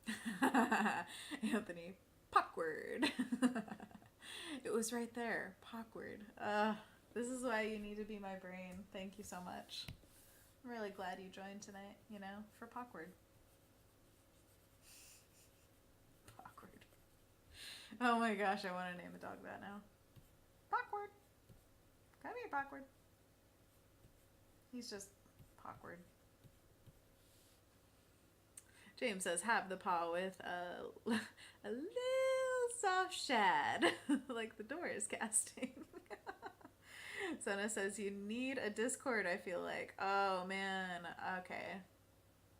Jack, Jack, Jack. Anthony, Pawkward. It was right there, Pawkward. This is why you need to be my brain. Thank you so much. I'm really glad you joined tonight, you know, for Pawkward. Pawkward. Oh my gosh, I want to name a dog that now. Pawkward. Come here, Pawkward. He's just Pawkward. James says, have the paw with a little soft shad, like the door is casting. Sona says, you need a Discord, I feel like. Oh, man. Okay.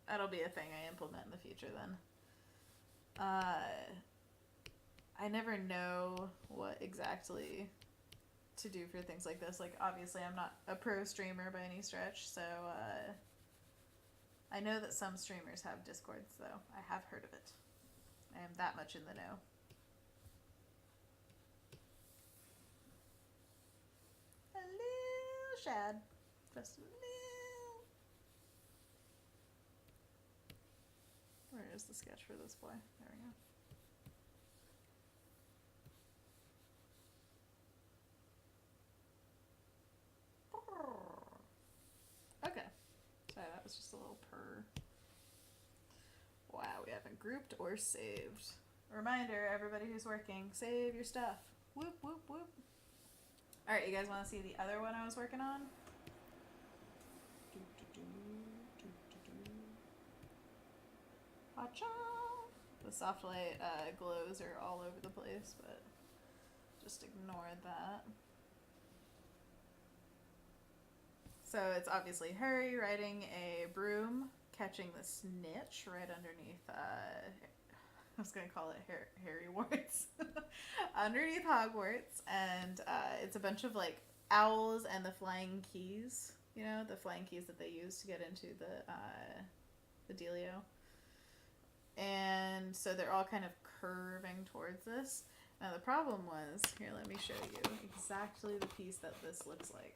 That'll be a thing I implement in the future, then. I never know what exactly to do for things like this. Like, obviously, I'm not a pro streamer by any stretch, so, I know that some streamers have Discords, though. I have heard of it. I am that much in the know. A little shad. Just a little. Where is the sketch for this boy? There we go. it's just a little purr. Wow, we haven't grouped or saved. Reminder, everybody who's working, save your stuff. Whoop, whoop, whoop. Alright, you guys want to see the other one I was working on? Watcha! The soft light glows are all over the place, but just ignore that. So it's obviously Harry riding a broom, catching the snitch right underneath, I was going to call it Harry Warts, underneath Hogwarts, and it's a bunch of, like, owls and the flying keys, you know, the flying keys that they use to get into the dealio. And so they're all kind of curving towards this. Now the problem was, here, let me show you exactly the piece that this looks like,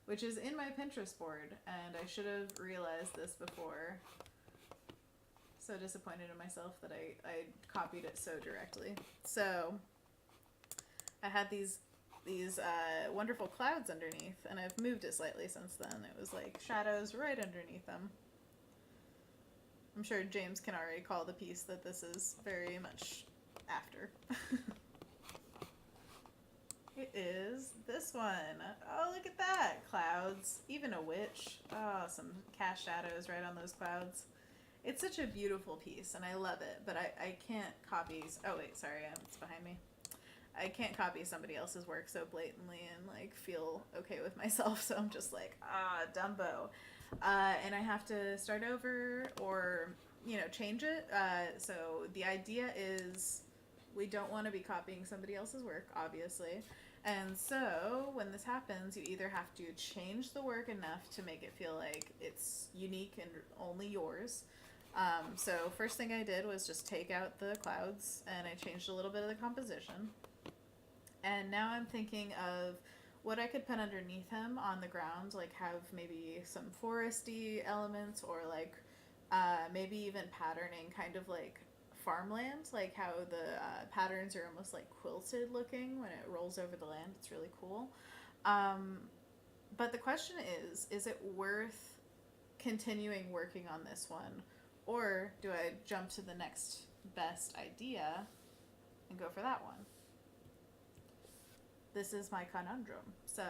which is in my Pinterest board, and I should have realized this before. So disappointed in myself that I copied it so directly. So I had these wonderful clouds underneath, and I've moved it slightly since then. It was like shadows right underneath them. I'm sure James can already call the piece that this is very much after. It is this one. Oh, look at that. Clouds. Even a witch. Oh, some cast shadows right on those clouds. It's such a beautiful piece, and I love it, but I can't copy... Oh, wait, sorry, it's behind me. I can't copy somebody else's work so blatantly and, like, feel okay with myself, so I'm just like, Dumbo. And I have to start over or, you know, change it. So the idea is we don't want to be copying somebody else's work, obviously. And so when this happens, you either have to change the work enough to make it feel like it's unique and only yours. So first thing I did was just take out the clouds, and I changed a little bit of the composition. And now I'm thinking of what I could put underneath him on the ground, like have maybe some foresty elements, or like maybe even patterning, kind of like farmland, like how the patterns are almost like quilted looking when it rolls over the land. It's really cool. But the question is it worth continuing working on this one, or do I jump to the next best idea and go for that one? This is my conundrum. So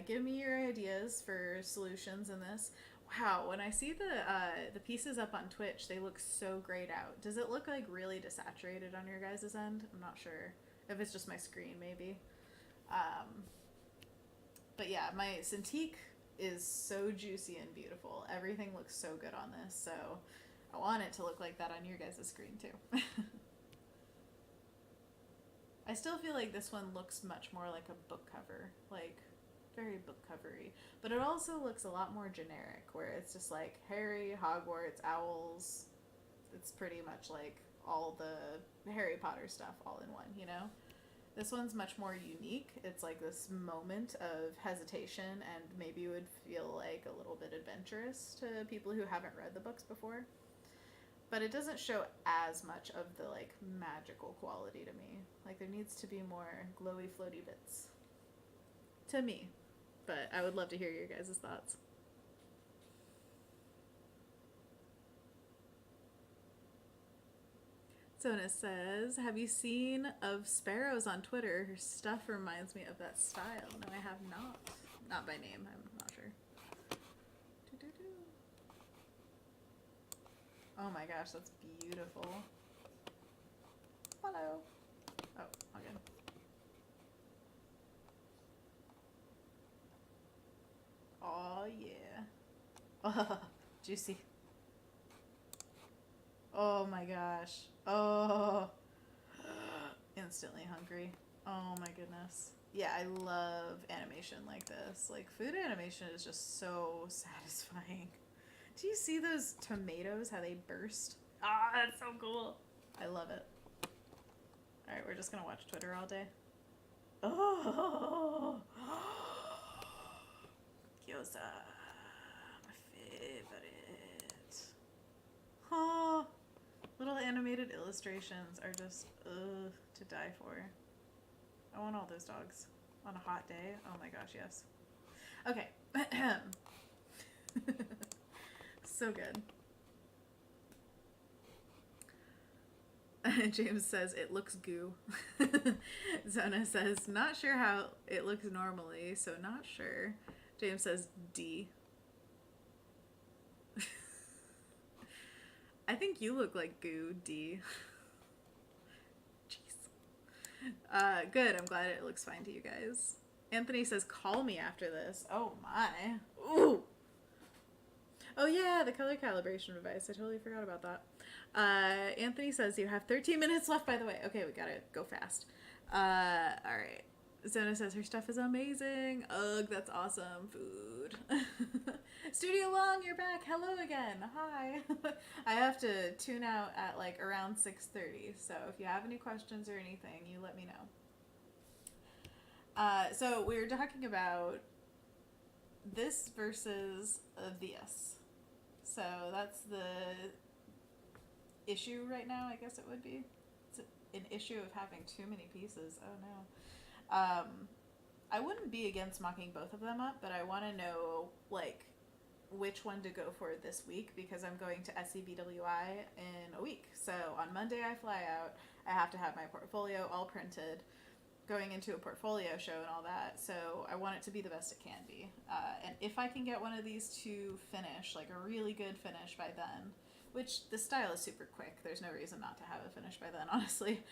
give me your ideas for solutions in this. Wow, when I see the pieces up on Twitch, they look so grayed out. Does it look like really desaturated on your guys' end? I'm not sure. If it's just my screen, maybe. But yeah, my Cintiq is so juicy and beautiful. Everything looks so good on this, so I want it to look like that on your guys' screen too. I still feel like this one looks much more like a book cover, like very book covery, but it also looks a lot more generic, where it's just like Harry, Hogwarts, owls. It's pretty much like all the Harry Potter stuff all in one, you know? This one's much more unique. It's like this moment of hesitation, and maybe would feel like a little bit adventurous to people who haven't read the books before. But it doesn't show as much of the, like, magical quality to me. Like, there needs to be more glowy, floaty bits. To me. But I would love to hear your guys' thoughts. Sona says, have you seen of sparrows on Twitter? Her stuff reminds me of that style. No, I have not. Not by name, I'm not sure. Oh my gosh, that's beautiful. Hello. Oh, okay. Oh yeah. Oh, juicy. Oh my gosh. Oh. Instantly hungry. Oh my goodness. Yeah, I love animation like this. Like, food animation is just so satisfying. Do you see those tomatoes, how they burst? Ah, that's so cool. I love it. Alright, we're just gonna watch Twitter all day. Oh! Gyoza. My favorite. Oh! Little animated illustrations are just, to die for. I want all those dogs. On a hot day. Oh my gosh, yes. Okay. So good. James says it looks goo. Zona says not sure how it looks normally, so not sure. James says D. I think you look like goo, D. Jeez. Good, I'm glad it looks fine to you guys. Anthony says call me after this. Oh my. Ooh. Oh yeah, the color calibration device. I totally forgot about that. Anthony says you have 13 minutes left, by the way. Okay, we gotta go fast. Alright. Zona says her stuff is amazing. Ugh, that's awesome. Food. Studio Long, you're back. Hello again. Hi. I have to tune out at like around 6:30, so if you have any questions or anything, you let me know. So we were talking about this versus this. So that's the issue right now, I guess it would be. It's an issue of having too many pieces. Oh no. I wouldn't be against mocking both of them up, but I want to know, like, which one to go for this week, because I'm going to SCBWI in a week. So on Monday I fly out. I have to have my portfolio all printed, going into a portfolio show and all that. So I want it to be the best it can be. And if I can get one of these to finish, like a really good finish by then, which the style is super quick. There's no reason not to have it finished by then, honestly.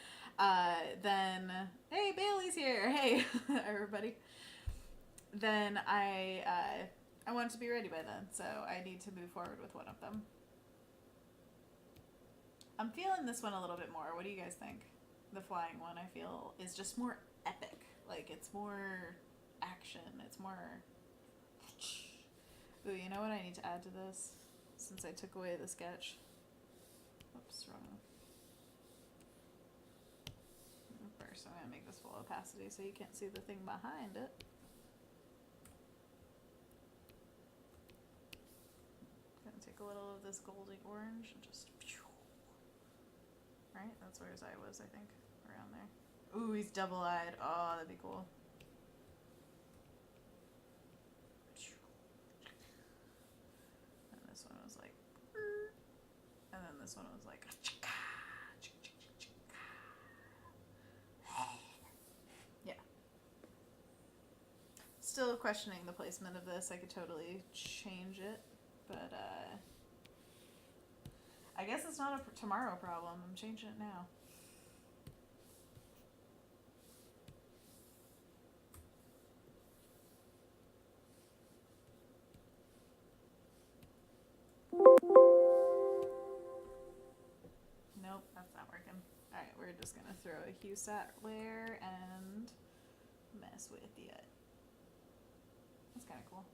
Then, hey, Bailey's here. Hey, everybody. Then I want it to be ready by then, so I need to move forward with one of them. I'm feeling this one a little bit more. What do you guys think? The flying one, I feel, is just more epic. Like, it's more action. It's more... Ooh, you know what I need to add to this? Since I took away the sketch. Oops, wrong one. First, I'm going to make this full opacity so you can't see the thing behind it. Gonna take a little of this goldy orange and just... Right? That's where his eye was, I think. Around there. Ooh, he's double-eyed. Oh, that'd be cool. And this one was like... And then this one was like... Yeah. Still questioning the placement of this. I could totally change it. But, I guess it's not a tomorrow problem. I'm changing it now. Nope, that's not working. Alright, we're just gonna throw a hue set layer and mess with it. That's kinda cool.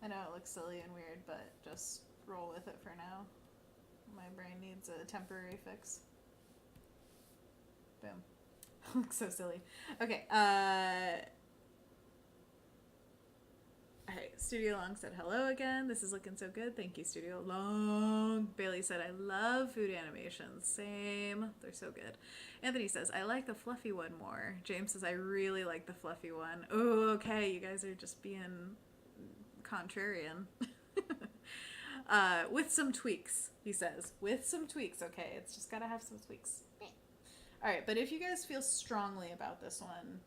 I know it looks silly and weird, but just roll with it for now. My brain needs a temporary fix. Boom. Looks so silly. Okay, alright, Studio Long said hello again. This is looking so good. Thank you, Studio Long. Bailey said, I love food animations. Same. They're so good. Anthony says, I like the fluffy one more. James says, I really like the fluffy one. Oh, okay. You guys are just being contrarian. With some tweaks, he says. With some tweaks, okay. It's just gotta have some tweaks. Alright, but if you guys feel strongly about this one,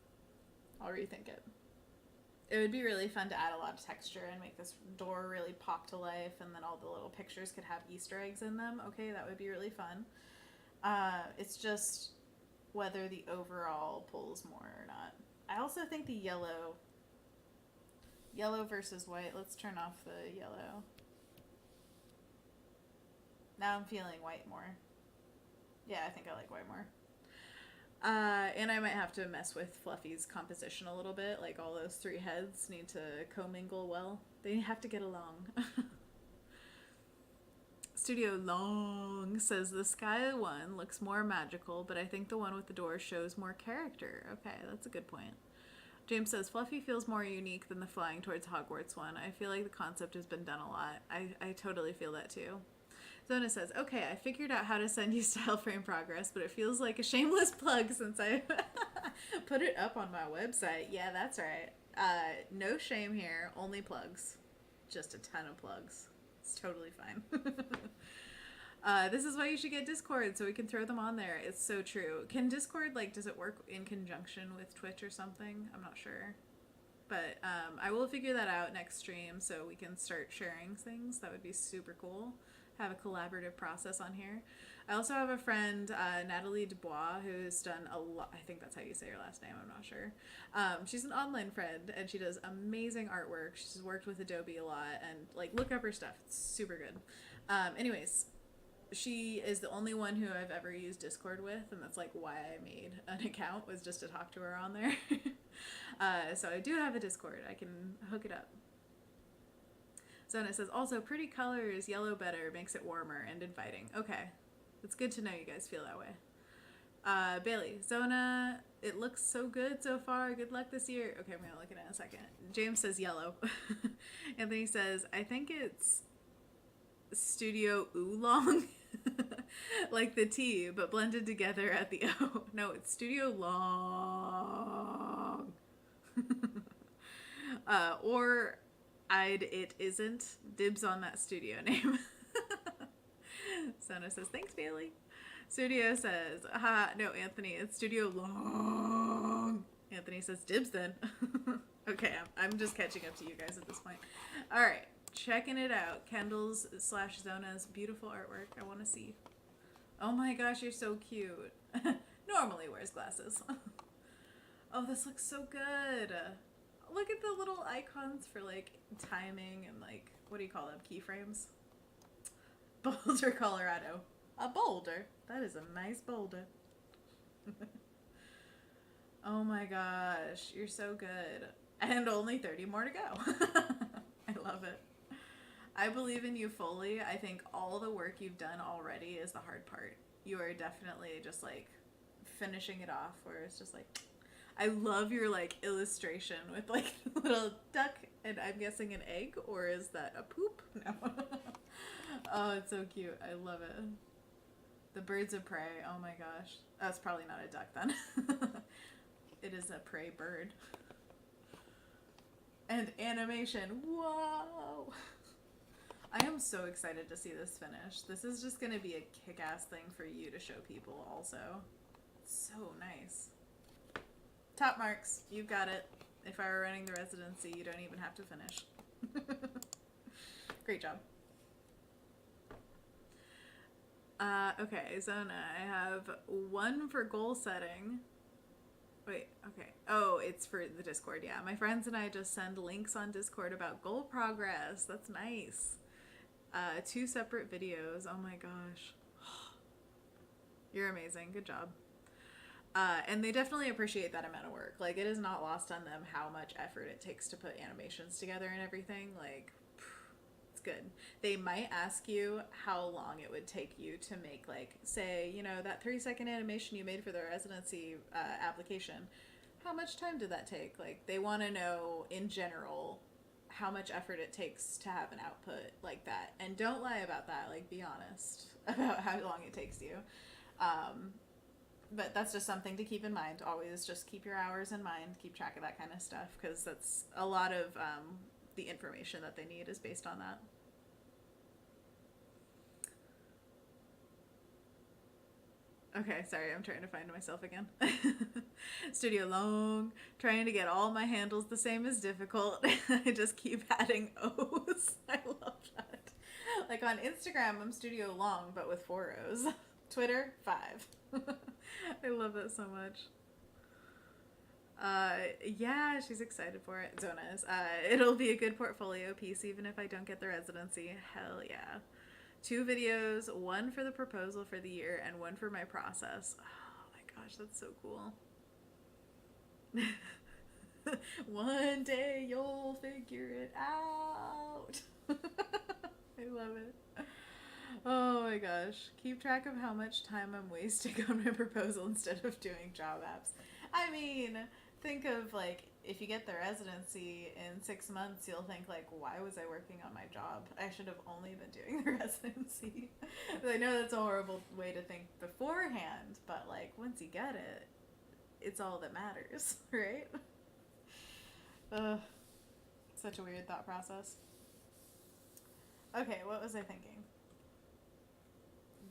I'll rethink it. It would be really fun to add a lot of texture and make this door really pop to life, and then all the little pictures could have Easter eggs in them. Okay, that would be really fun. It's just whether the overall pulls more or not. I also think the yellow versus white. Let's turn off the yellow. Now I'm feeling white more. Yeah, I think I like white more. And I might have to mess with Fluffy's composition a little bit. Like, all those three heads need to commingle well. They have to get along. Studio Long says the sky one looks more magical, but I think the one with the door shows more character. Okay, that's a good point. James says Fluffy feels more unique than the flying towards Hogwarts one. I feel like the concept has been done a lot. I totally feel that too. Zona says, okay, I figured out how to send you style frame progress, but it feels like a shameless plug since I Put it up on my website. Yeah, that's right. No shame here. Only plugs. Just a ton of plugs. It's totally fine. This is why you should get Discord, so we can throw them on there. It's so true. Can Discord, like, does it work in conjunction with Twitch or something? I'm not sure. But I will figure that out next stream so we can start sharing things. That would be super cool. Have a collaborative process on here. I also have a friend, Natalie Dubois, who's done a lot. I think that's how you say her last name. I'm not sure. She's an online friend, and she does amazing artwork. She's worked with Adobe a lot, and, like, look up her stuff. It's super good. Anyways, she is the only one who I've ever used Discord with, and that's, like, why I made an account, was just to talk to her on there. So I do have a Discord. I can hook it up. Zona says, also, pretty colors, yellow better, makes it warmer and inviting. Okay. It's good to know you guys feel that way. Bailey, Zona, it looks so good so far. Good luck this year. Okay, I'm going to look at it in a second. James says yellow. Anthony says, I think it's Studio Oolong. Like the T, but blended together at the O. No, it's Studio Long. Or it isn't. Dibs on that studio name. Sona says, thanks, Bailey. Studio says, no, Anthony, it's Studio Long. Anthony says, dibs then. Okay, I'm just catching up to you guys at this point. All right, checking it out. Kendall's / Zona's beautiful artwork. I want to see. Oh my gosh, you're so cute. Normally wears glasses. Oh, this looks so good. Look at the little icons for, like, timing and, like, what do you call them? Keyframes? Boulder, Colorado. A boulder. That is a nice boulder. Oh my gosh, you're so good. And only 30 more to go. I love it. I believe in you fully. I think all the work you've done already is the hard part. You are definitely just, like, finishing it off, where it's just like, I love your, like, illustration with, like, a little duck and I'm guessing an egg, or is that a poop? No. Oh, it's so cute. I love it. The birds of prey. Oh my gosh. That's probably not a duck then. It is a prey bird. And animation. Whoa! I am so excited to see this finish. This is just going to be a kick-ass thing for you to show people also. So nice. Top marks. You've got it. If I were running the residency, you don't even have to finish. Great job. Okay, Zona, I have one for goal setting. Wait, okay. Oh, it's for the Discord, yeah. My friends and I just send links on Discord about goal progress. That's nice. 2 separate videos. Oh my gosh. You're amazing. Good job. And they definitely appreciate that amount of work. Like, it is not lost on them how much effort it takes to put animations together and everything. Like, it's good. They might ask you how long it would take you to make, like, say, you know, that 3-second animation you made for the residency application. How much time did that take? Like, they want to know, in general, how much effort it takes to have an output like that. And don't lie about that. Like, be honest about how long it takes you. But that's just something to keep in mind. Always just keep your hours in mind. Keep track of that kind of stuff, because that's a lot of the information that they need is based on that. Okay, sorry, I'm trying to find myself again. Studio Long. Trying to get all my handles the same is difficult. I just keep adding O's. I love that. Like on Instagram, I'm Studio Long, but with 4 O's. Twitter, 5. I love that so much. Yeah, she's excited for it. Zona is. It'll be a good portfolio piece even if I don't get the residency. Hell yeah. 2 videos, 1 for the proposal for the year and 1 for my process. Oh my gosh, that's so cool. One day you'll figure it out. I love it. Oh my gosh. Keep track of how much time I'm wasting on my proposal instead of doing job apps. I mean, think of, like, if you get the residency in 6 months, you'll think, like, why was I working on my job? I should have only been doing the residency. I know that's a horrible way to think beforehand, but, like, once you get it, it's all that matters, right? Ugh, such a weird thought process. Okay, what was I thinking?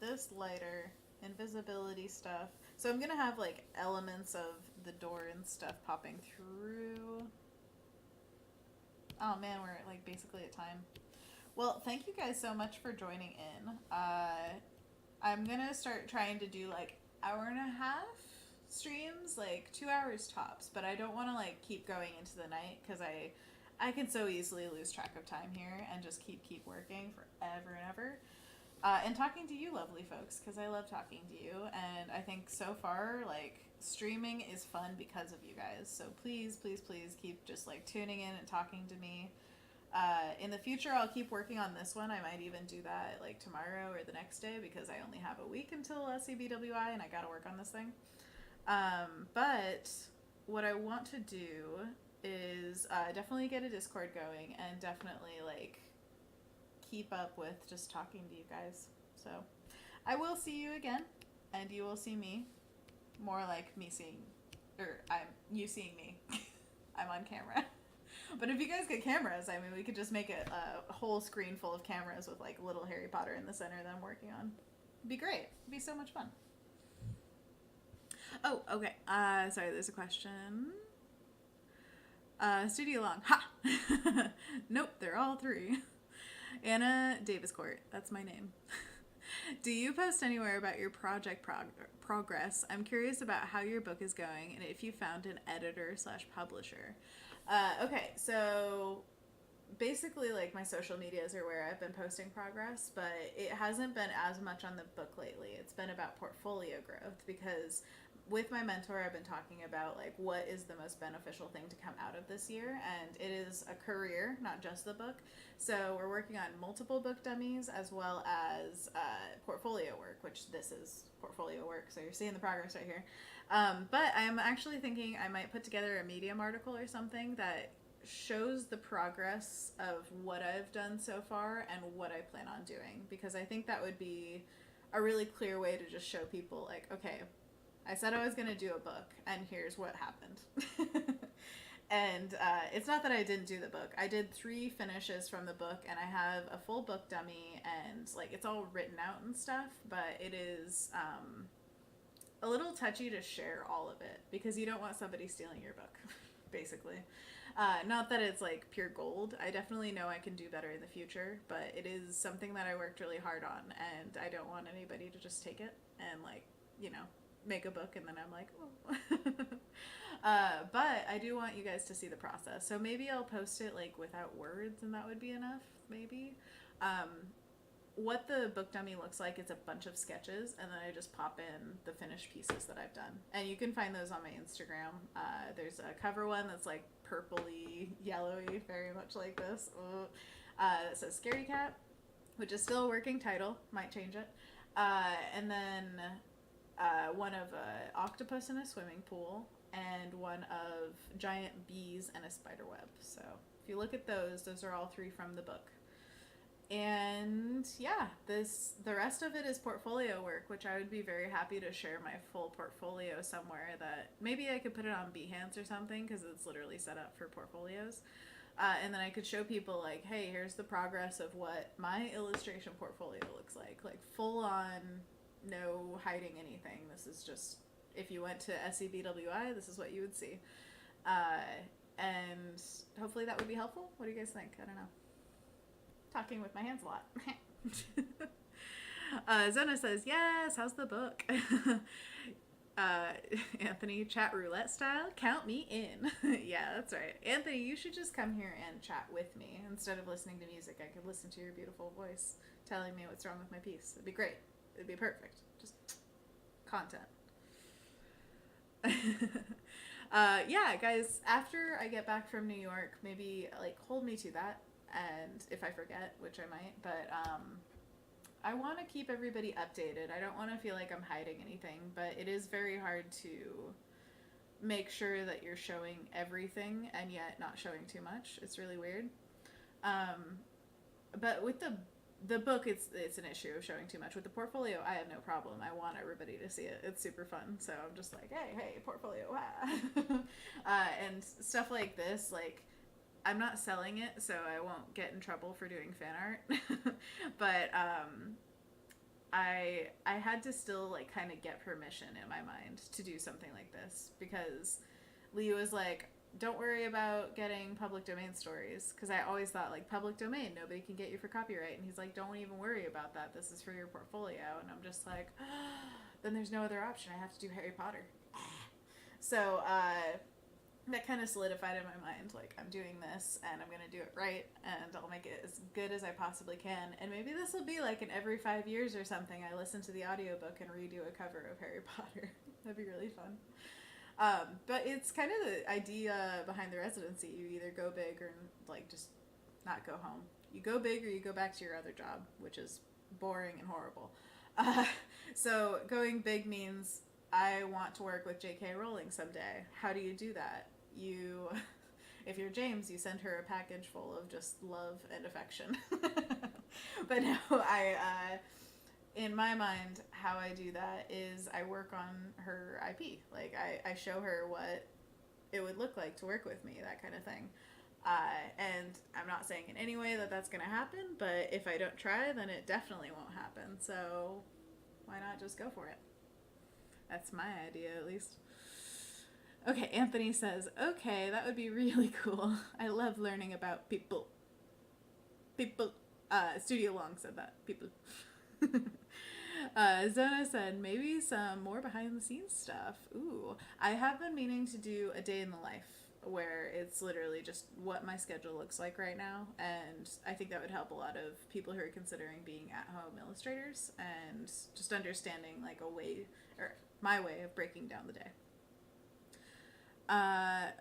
This lighter, invisibility stuff. So I'm gonna have like elements of the door and stuff popping through. Oh man, we're like basically at time. Well, thank you guys so much for joining in. I'm gonna start trying to do like hour and a half streams, like 2 hours tops, but I don't want to like keep going into the night because I can so easily lose track of time here and just keep working forever and ever. And talking to you lovely folks, because I love talking to you, and I think so far like streaming is fun because of you guys. So please keep just like tuning in and talking to me. In the future, I'll keep working on this one. I might even do that like tomorrow or the next day because I only have a week until SCBWI and I gotta work on this thing. But what I want to do is definitely get a Discord going and definitely like keep up with just talking to you guys. So I will see you again and you will see me. More like me seeing, or you seeing me. I'm on camera. But if you guys get cameras, I mean, we could just make it a whole screen full of cameras with like little Harry Potter in the center that I'm working on. It'd be great. It'd be so much fun. Oh, okay. Sorry, there's a question. Studio Long. Ha! Nope, they're all three. Anna Daviscourt. That's my name. Do you post anywhere about your project progress? I'm curious about how your book is going and if you found an editor/publisher. Okay, so basically like my social medias are where I've been posting progress, but it hasn't been as much on the book lately. It's been about portfolio growth because with my mentor I've been talking about like what is the most beneficial thing to come out of this year, and it is a career, not just the book. So we're working on multiple book dummies as well as portfolio work, which this is portfolio work, so you're seeing the progress right here. But I'm actually thinking I might put together a Medium article or something that shows the progress of what I've done so far and what I plan on doing, because I think that would be a really clear way to just show people like, okay, I said I was going to do a book and here's what happened. And it's not that I didn't do the book. I did 3 finishes from the book and I have a full book dummy and like it's all written out and stuff, but it is a little touchy to share all of it because you don't want somebody stealing your book, basically. Not that it's like pure gold. I definitely know I can do better in the future, but it is something that I worked really hard on and I don't want anybody to just take it and like, you know, make a book and then I'm like, oh. But I do want you guys to see the process. So maybe I'll post it like without words and that would be enough, maybe. What the book dummy looks like, it's a bunch of sketches and then I just pop in the finished pieces that I've done. And you can find those on my Instagram. There's a cover one that's like purpley, yellowy, very much like this. It says Scary Cat, which is still a working title, might change it. And then one of octopus in a swimming pool and one of giant bees and a spider web. So if you look at those are all 3 from the book. And yeah, the rest of it is portfolio work, which I would be very happy to share my full portfolio somewhere that maybe I could put it on Behance or something because it's literally set up for portfolios. And then I could show people like, hey, here's the progress of what my illustration portfolio looks like full on, no hiding anything. This is just, if you went to SCBWI, this is what you would see. And hopefully that would be helpful. What do you guys think? I don't know. Talking with my hands a lot. Zona says, yes, how's the book? Anthony, chat roulette style, count me in. Yeah, that's right. Anthony, you should just come here and chat with me. Instead of listening to music, I could listen to your beautiful voice telling me what's wrong with my piece. It'd be great. It'd be perfect. Just content. Yeah, guys, after I get back from New York, maybe like hold me to that. And if I forget, which I might, but I want to keep everybody updated. I don't want to feel like I'm hiding anything, but it is very hard to make sure that you're showing everything and yet not showing too much. It's really weird. But with the the book, it's an issue of showing too much. With the portfolio, I have no problem. I want everybody to see it. It's super fun. So I'm just like, hey, portfolio, and stuff like this, like, I'm not selling it, so I won't get in trouble for doing fan art. But I had to still like kind of get permission in my mind to do something like this, because Lee was like, don't worry about getting public domain stories, because I always thought like public domain, nobody can get you for copyright, and he's like, don't even worry about that, this is for your portfolio. And I'm just like, then there's no other option, I have to do Harry Potter. So that kind of solidified in my mind, like, I'm doing this and I'm gonna do it right, and I'll make it as good as I possibly can. And maybe this will be like in every 5 years or something, I listen to the audiobook and redo a cover of Harry Potter. That'd be really fun. But it's kind of the idea behind the Residency. You either go big or like just not go home. You go big or you go back to your other job, which is boring and horrible. So going big means I want to work with JK Rowling someday. How do you do that? You, if you're James, you send her a package full of just love and affection. But no, in my mind, how I do that is I work on her IP. Like, I show her what it would look like to work with me, that kind of thing. And I'm not saying in any way that that's going to happen, but if I don't try, then it definitely won't happen. So why not just go for it? That's my idea, at least. Okay, Anthony says, okay, that would be really cool. I love learning about people. People. Studio Long said that. People. Zona said, maybe some more behind the scenes stuff. Ooh. I have been meaning to do a day in the life, where it's literally just what my schedule looks like right now. And I think that would help a lot of people who are considering being at-home illustrators, and just understanding like a way, or my way of breaking down the day.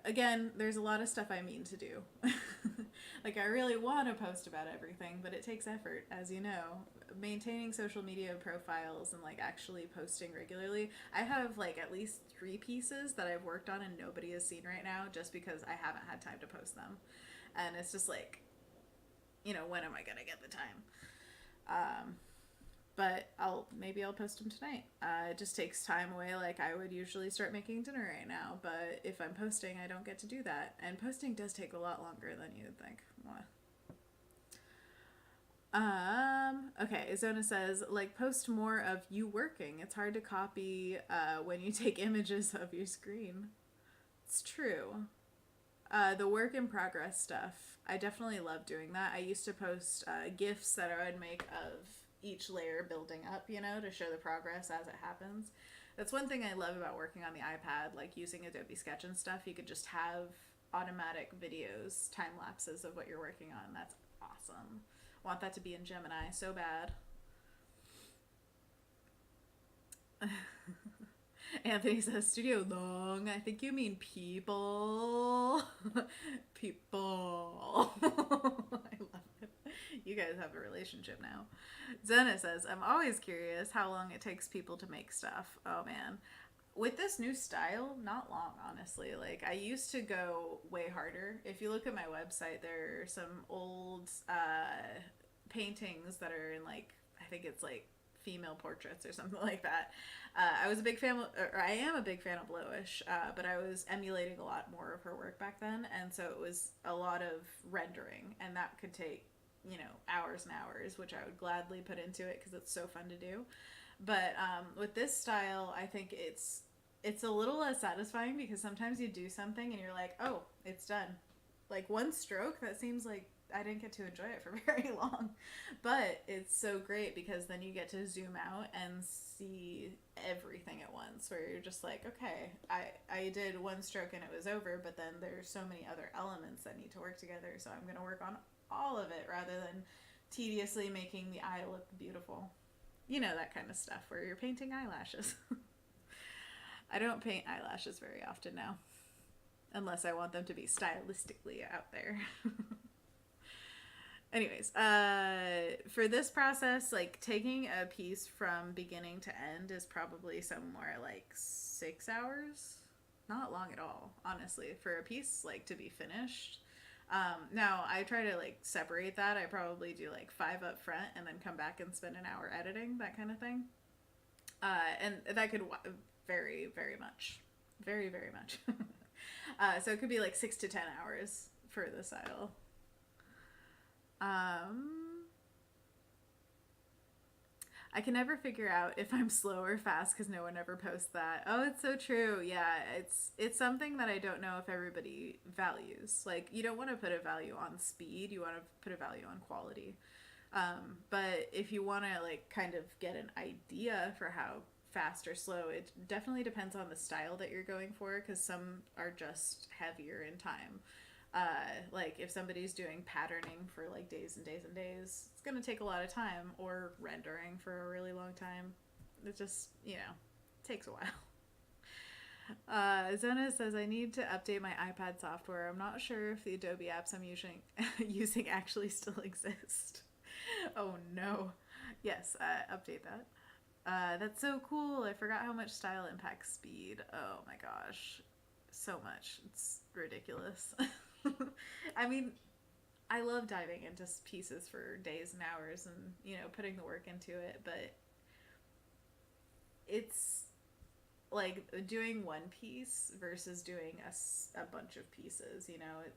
Again, there's a lot of stuff I mean to do. Like, I really want to post about everything, but it takes effort, as you know. Maintaining social media profiles and like actually posting regularly. I have like at least 3 pieces that I've worked on and nobody has seen right now, just because I haven't had time to post them. And it's just like, you know, when am I gonna get the time? But maybe I'll post them tonight. It just takes time away. Like, I would usually start making dinner right now, but if I'm posting, I don't get to do that. And posting does take a lot longer than you'd think. Okay, Zona says, like, post more of you working. It's hard to copy when you take images of your screen. It's true. The work in progress stuff, I definitely love doing that. I used to post GIFs that I would make of each layer building up, you know, to show the progress as it happens. That's one thing I love about working on the iPad, like using Adobe Sketch and stuff. You could just have automatic videos, time lapses of what you're working on. That's awesome. Want that to be in Gemini so bad. Anthony says, Studio Long. I think you mean people. People. I love it. You guys have a relationship now. Zena says, I'm always curious how long it takes people to make stuff. Oh man. With this new style, not long, honestly. Like, I used to go way harder. If you look at my website, there are some old paintings that are in, like, I think it's like female portraits or something like that. I was a big fan, or I am a big fan of Blowish, but I was emulating a lot more of her work back then, and so it was a lot of rendering, and that could take, you know, hours and hours, which I would gladly put into it because it's so fun to do. But with this style, I think it's a little less satisfying, because sometimes you do something and you're like, oh, it's done. Like, one stroke, that seems like I didn't get to enjoy it for very long. But it's so great because then you get to zoom out and see everything at once, where you're just like, okay, I did one stroke and it was over, but then there's so many other elements that need to work together, so I'm going to work on all of it rather than tediously making the eye look beautiful. You know, that kind of stuff where you're painting eyelashes. I don't paint eyelashes very often now, unless I want them to be stylistically out there. Anyways, for this process, like, taking a piece from beginning to end is probably somewhere like 6 hours. Not long at all, honestly. For a piece, like, to be finished, Now I try to like separate that. I probably do like 5 up front and then come back and spend an hour editing, that kind of thing. And that could vary very much. Very, very much. So it could be like 6 to 10 hours for the style. I can never figure out if I'm slow or fast because no one ever posts that. Oh, it's so true. Yeah, it's something that I don't know if everybody values. Like, you don't want to put a value on speed. You want to put a value on quality. But if you want to like kind of get an idea for how fast or slow, it definitely depends on the style that you're going for, because some are just heavier in time. Like if somebody's doing patterning for like days and days and days, it's going to take a lot of time, or rendering for a really long time. It just, takes a while. Zona says, I need to update my iPad software. I'm not sure if the Adobe apps I'm using actually still exist. Oh no. Yes, update that. That's so cool. I forgot how much style impacts speed. Oh my gosh. So much. It's ridiculous. I mean, I love diving into pieces for days and hours and, putting the work into it, but it's like doing one piece versus doing a bunch of pieces,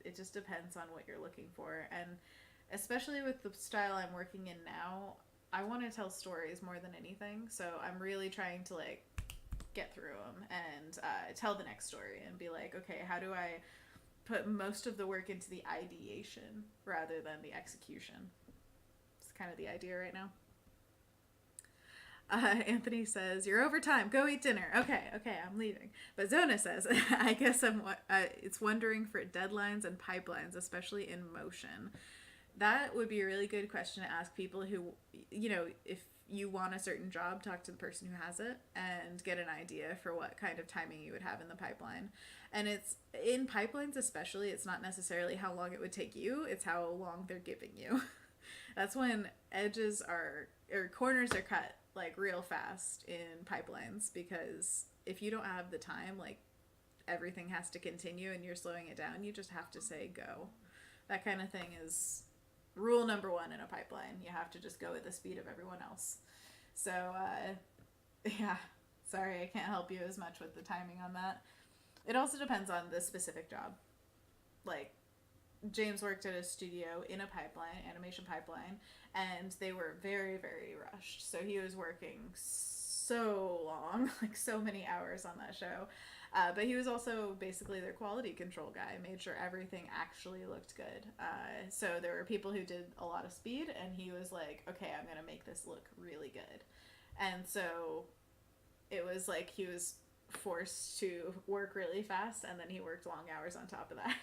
it just depends on what you're looking for. And especially with the style I'm working in now, I want to tell stories more than anything. So I'm really trying to like get through them and tell the next story and be like, okay, how do I put most of the work into the ideation rather than the execution? It's kind of the idea right now. Anthony says, you're over time. Go eat dinner. Okay, I'm leaving. But Zona says, I guess it's wondering for deadlines and pipelines, especially in motion. That would be a really good question to ask people who, if you want a certain job, talk to the person who has it and get an idea for what kind of timing you would have in the pipeline. And it's in pipelines especially, it's not necessarily how long it would take you, it's how long they're giving you. That's when edges or corners are cut like real fast in pipelines, because if you don't have the time, like everything has to continue and you're slowing it down, you just have to say go. That kind of thing is rule number 1 in a pipeline. You have to just go at the speed of everyone else. So, yeah, sorry, I can't help you as much with the timing on that. It also depends on the specific job. Like, James worked at a studio in a pipeline, animation pipeline, and they were very, very rushed. So he was working so long, like so many hours on that show. But he was also basically their quality control guy, made sure everything actually looked good. So there were people who did a lot of speed, and he was like, okay, I'm going to make this look really good. And so it was like he was forced to work really fast, and then he worked long hours on top of that.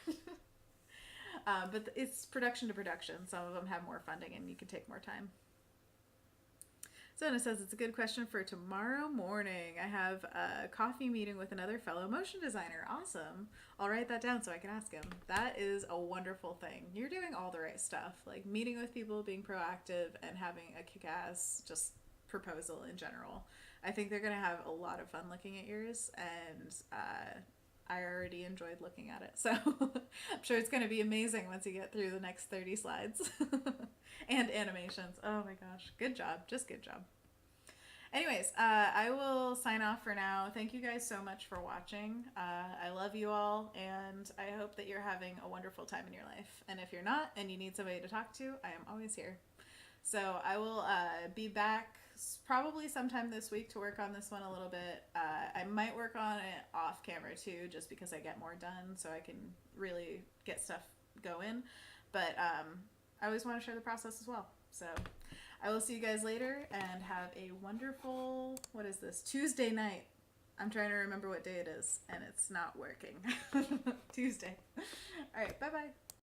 But it's production to production. Some of them have more funding and you can take more time. Zona says, it's a good question for tomorrow morning. I have a coffee meeting with another fellow motion designer. Awesome. I'll write that down so I can ask him. That is a wonderful thing. You're doing all the right stuff. Like meeting with people, being proactive, and having a kick-ass just proposal in general. I think they're going to have a lot of fun looking at yours, and I already enjoyed looking at it. So I'm sure it's going to be amazing once you get through the next 30 slides and animations. Oh my gosh. Good job. Just good job. Anyways, I will sign off for now. Thank you guys so much for watching. I love you all, and I hope that you're having a wonderful time in your life. And if you're not and you need somebody to talk to, I am always here. So I will be back probably sometime this week to work on this one a little bit. I might work on it off camera too, just because I get more done so I can really get stuff going. But I always want to share the process as well. So I will see you guys later, and have a wonderful, what is this, Tuesday night. I'm trying to remember what day it is, and it's not working. Tuesday. All right, bye-bye.